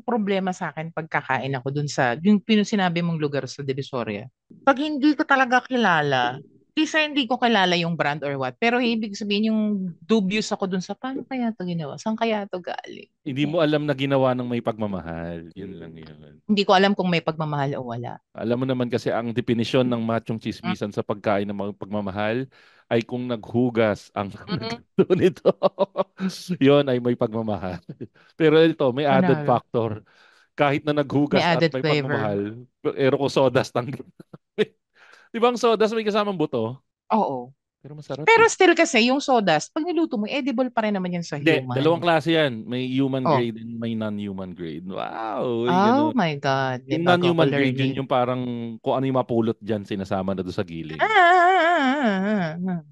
problema sa akin pagkakain ako dun sa, yung sinabi mong lugar sa Divisoria. Pag hindi ko talaga kilala, hindi ko kilala yung brand or what, pero ibig sabihin yung dubious ako dun sa, paano kaya to ginawa? Saan kaya to galing? Hindi mo alam na ginawa ng may pagmamahal. Yun lang yun. Hindi ko alam kung may pagmamahal o wala. Alam mo naman kasi ang definisyon ng machong Mm. chismisan sa pagkain ng mga pagmamahal ay kung naghugas ang Mm. nagluto nito. Yon ay may pagmamahal. Pero ito, may added Panalo. factor. Kahit na May naghugas at added may flavor. pagmamahal, pero ko sodas ang Di ba ang sodas may kasamang buto? Oo. Pero masarap Pero eh. still kasi, yung sawdust, pag niluto mo, edible pa rin naman yan sa Hindi, dalawang human. klase yan. May human Oh. grade and may non-human grade. Wow, uy, Oh ganun. my God. May Yung bago ako non-human grade, yun learning. yung parang kung ano yung mapulot dyan, sinasama na doon sa giling.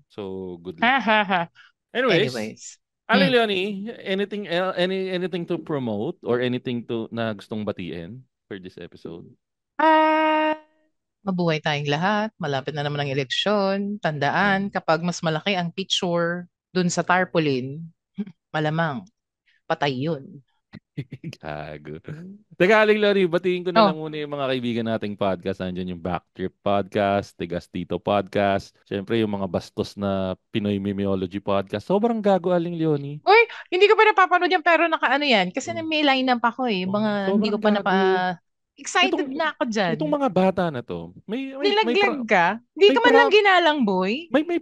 So, good luck Ha sa. ha ha. Anyways, Anyways. Ali Leonie, anything to promote or anything na gustong batiin for this episode? Ah, mabuhay tayong lahat. Malapit na naman ang eleksyon. Tandaan, Yan. kapag mas malaki ang picture dun sa tarpaulin, malamang patay yun. Gago. Teka, Aling Lori, batiin ko na lang Oh, muna yung mga kaibigan nating podcast. Nandiyan yung Backtrip Podcast, Tigas Tito Podcast, syempre yung mga bastos na Pinoy Memeology Podcast. Sobrang gago, Aling Leonie. uy, hindi ko pa napapanood yan pero nakaano yan. Kasi Oh, may lineup ako eh. Mga hindi sobrang ko pa gago. Excited Itong na ako dyan. itong mga bata na to, Nilaglag ka? Hindi may ka man lang pra, ginalang, boy. may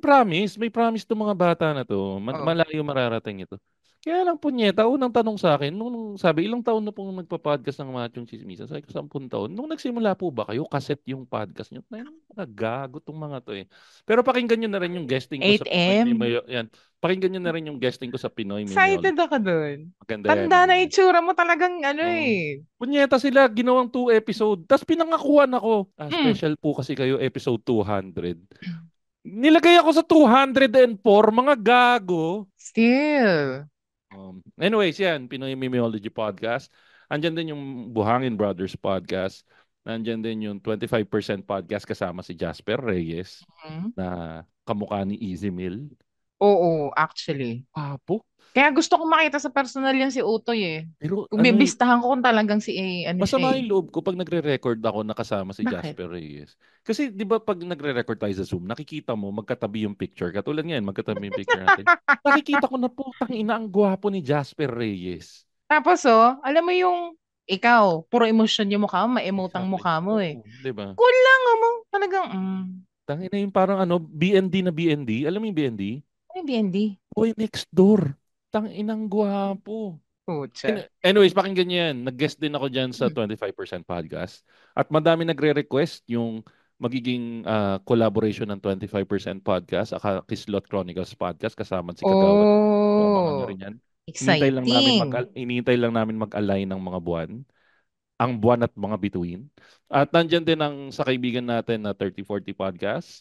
promise tong mga bata na to. Oh. Malayo mararating ito. Kaya lang punyeta, unang tanong sa akin, nung sabi, ilang taon na pong nagpa-podcast ng Machong Chismisan? Sabi ko, 10 taon. Nung nagsimula po ba kayo, cassette yung podcast nyo? Na mga gago tong mga to eh. Pero pakinggan nyo na rin yung guesting ko sa Pinoy 8M? Yan. Pakinggan nyo na rin yung guesting ko sa Pinoy Excited Memeology. ako dun. Maganda yan, Tanda na maganda. itsura mo talagang Oh. eh. Punyeta sila, ginawang 2 episode. Tapos pinangakuan ako. Mm. Special po kasi kayo, episode 200. Nilagay ako sa 204, mga gago. Still. Anyways, yan, Pinoy Memeology Podcast. Andyan din yung Buhangin Brothers Podcast. Andyan din yung 25% Podcast kasama si Jasper Reyes Mm. na kamukha ni Easy Mill. Oo, actually. Papo. Kaya gusto kong makita sa personal yan si Utoy eh. Pero Kung bibistahan ko kung talagang ano siya masama eh. yung loob ko pag nagre-record ako nakasama si Bakit? Jasper Reyes. Kasi 'di ba pag nagre-record tayo sa Zoom, nakikita mo magkatabi yung picture. Katulad ngayon, magkatabi yung picture natin. Nakikita ko na putang ina ang gwapo ni Jasper Reyes. Tapos alam mo yung ikaw, puro emosyon yung mukha mo, ma-emotang Exactly. mukha mo eh. Oo, 'di ba? Cool lang mo. Talagang, Tangina yung parang BND na BND. Alam mo yung BND? ano yung BND? Boy next door. Tanginang gwapo. Pucha. Anyways, pakinggan niyo yan. Nag-guest din ako dyan sa 25% podcast. At madami nagre-request yung magiging collaboration ng 25% podcast, Kislot Chronicles podcast, kasama si Kagawad. Abangan nyo Oh, rin yan. exciting. Hinihintay lang namin mag-align ng mga buwan. Ang buwan at mga bituin. At nandyan din sa kaibigan natin na 3040 podcast.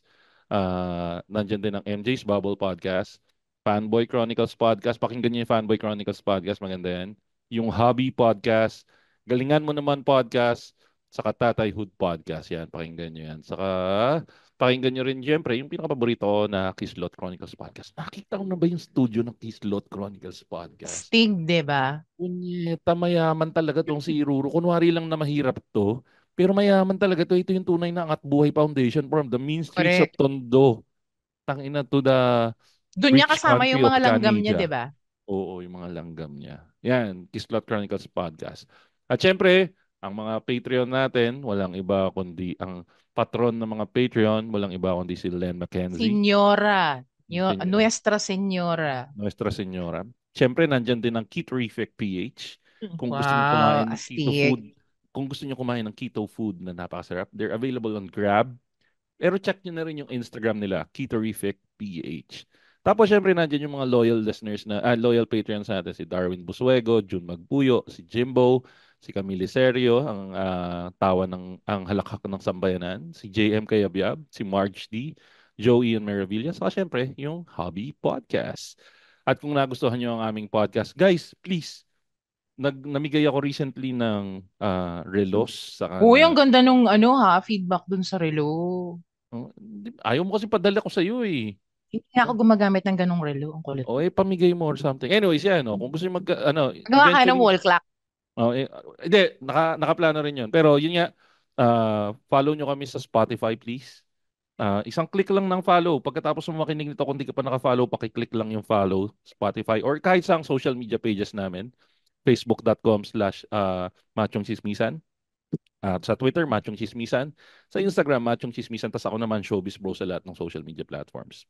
Nandyan din ang MJ's Bubble podcast. Fanboy Chronicles podcast. Pakinggan niyo yung Fanboy Chronicles podcast. Maganda yan. Yung Hobby podcast. Galingan mo naman podcast. Saka Tatayhood podcast. Yan. Pakinggan niyo yan. Saka pakinggan niyo rin siyempre yung pinakapaborito ko na Kislot Chronicles podcast. Nakita ko na ba yung studio ng Kislot Chronicles podcast? Stig, di ba? Punyeta, mayaman talaga tong si Ruru. Kunwari lang na mahirap to. Pero mayaman talaga to. Ito yung tunay na Angat Buhay Foundation from the mean streets of Correct. Tondo. Tangina to the Doon niya rich kasama country yung mga of langgam niya, Canada. di ba? Oo, yung mga langgam niya. Yan, Kislot Chronicles Podcast. At syempre, ang mga Patreon natin, walang iba kundi ang patron ng mga Patreon, walang iba kundi si Len McKenzie. Senyora. Senyora. Nuestra Senyora. Nuestra Senyora. Syempre, nandyan din ang Ketorific PH. Kung gusto niyo Wow, kumain ng keto astig. food, kung gusto niyo kumain ng keto food na napakasarap, they're available on Grab. Pero check nyo na rin yung Instagram nila, Ketorific PH. Tapos syempre nandiyan yung mga loyal listeners loyal patrons natin, si Darwin Busuego, June Magbuyo, si Jimbo, si Camille Serio, ang ang halakhak ng sambayanan, si JM Kayabyab, si Marge D, Joey and Maravilla, saka syempre yung Hobby Podcast. At kung nagustuhan nyo ang aming podcast, guys, please, namigay ako recently ng relos. Uy, ang ganda nung feedback dun sa relo. Ayaw mo kasi padala ko sa iyo eh. Hindi ako gumagamit ng ganong relo. Ang kulit. Pamigay mo or something. Anyways, yan. Kung gusto nyo Gawa ka ng wall clock. Hindi, nakaplano rin yun. Pero yun nga, follow nyo kami sa Spotify, please. Isang click lang ng follow. Pagkatapos mo makinig nito, kung di ka pa naka-follow, pakiclick lang yung follow, Spotify, or kahit sa social media pages namin, facebook.com/machongchismisan. At sa Twitter, Machong Chismisan. Sa Instagram, Machong Chismisan. Tapos ako naman, Showbiz Bro sa lahat ng social media platforms.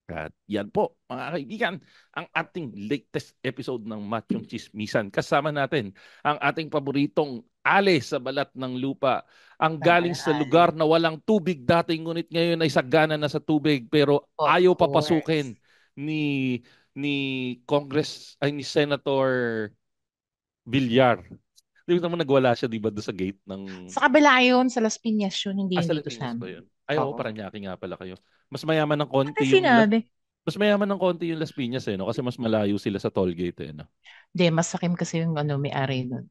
At yan po, mga kaibigan, ang ating latest episode ng Machong Chismisan. Kasama natin ang ating paboritong ale sa balat ng lupa. Ang galing sa lugar na walang tubig dati, ngunit ngayon ay sagana na sa tubig, pero ayaw papasukin ni Senator Villar. Di ba naman nagwala siya, di ba, doon sa gate ng... Sa kabila yun, sa Las Piñas yun, hindi sa yun Las dito sa Piñas ba amin. yun? Ay, oo, Paranaque nga pala kayo. Mas mayaman ng konti Ano yung... sinabi? Mas mayaman ng konti yung Las Piñas, no? Kasi mas malayo sila sa toll gate, no? Hindi, mas sakim kasi yung may-ari nun.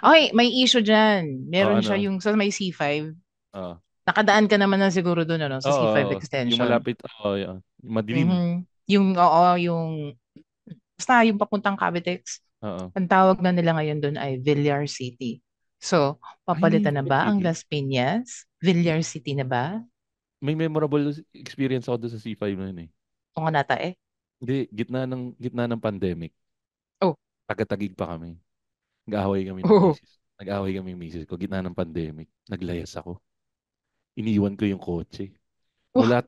Okay, may issue dyan. Meron siya yung sa may C5. Nakadaan ka naman na siguro doon, sa C5 extension. Yung malapit, madilim. Yung basta yung papuntang Cavitex. Ang tawag na nila ngayon doon ay Villar City. So, papalitan na ba ang Las Piñas? Villar City na ba? May memorable experience ako doon sa C5 na yun eh. O nga nata eh. Hindi, gitna ng pandemic. Tagatagig pa kami. Nag-aaway kami ng misis. Nag-aaway kami ng misis ko. Gitna ng pandemic. Naglayas ako. Iniwan ko yung kotse. Mula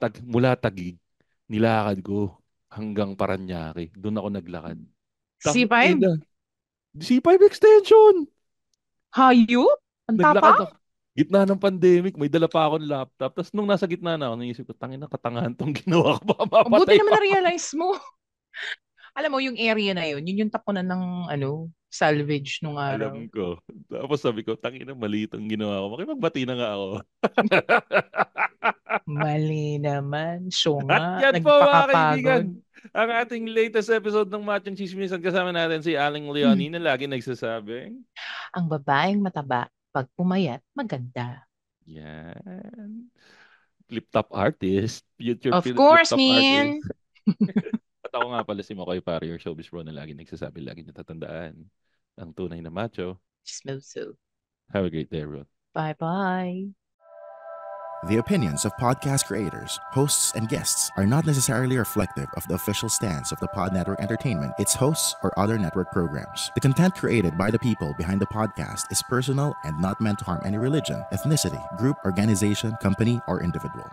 Tagig, nilakad ko hanggang Paranaque. Doon ako naglakad. C5? C5 extension! Hayop? Ang tapa? Gitna ng pandemic, may dala pa akong laptop. Tapos nung nasa gitna na ako, naisip ko, tangina, katangahan tong ginawa ko. Buti naman na-realize mo. Alam mo, yung area na yun yung tapunan ng salvage nung araw. Alam ko. Tapos sabi ko, tangina, mali itong ginawa ko. Makipagbati na nga ako. Mali naman. So nga, at yan po mga kaibigan, ang ating latest episode ng Machong Chismisan. Kasama natin si Aling Leonie na lagi nagsasabing, ang babaeng mataba, pag pumayat, maganda. Yan. Flip-top artist. Future of course, man. At ako nga pala si Makoy Pari, your showbiz bro na lagi nagsasabi, lagi natatandaan ang tunay na macho. Smooth. Have a great day, bro. Bye-bye. The opinions of podcast creators, hosts, and guests are not necessarily reflective of the official stance of the Pod Network Entertainment, its hosts, or other network programs. The content created by the people behind the podcast is personal and not meant to harm any religion, ethnicity, group, organization, company, or individual.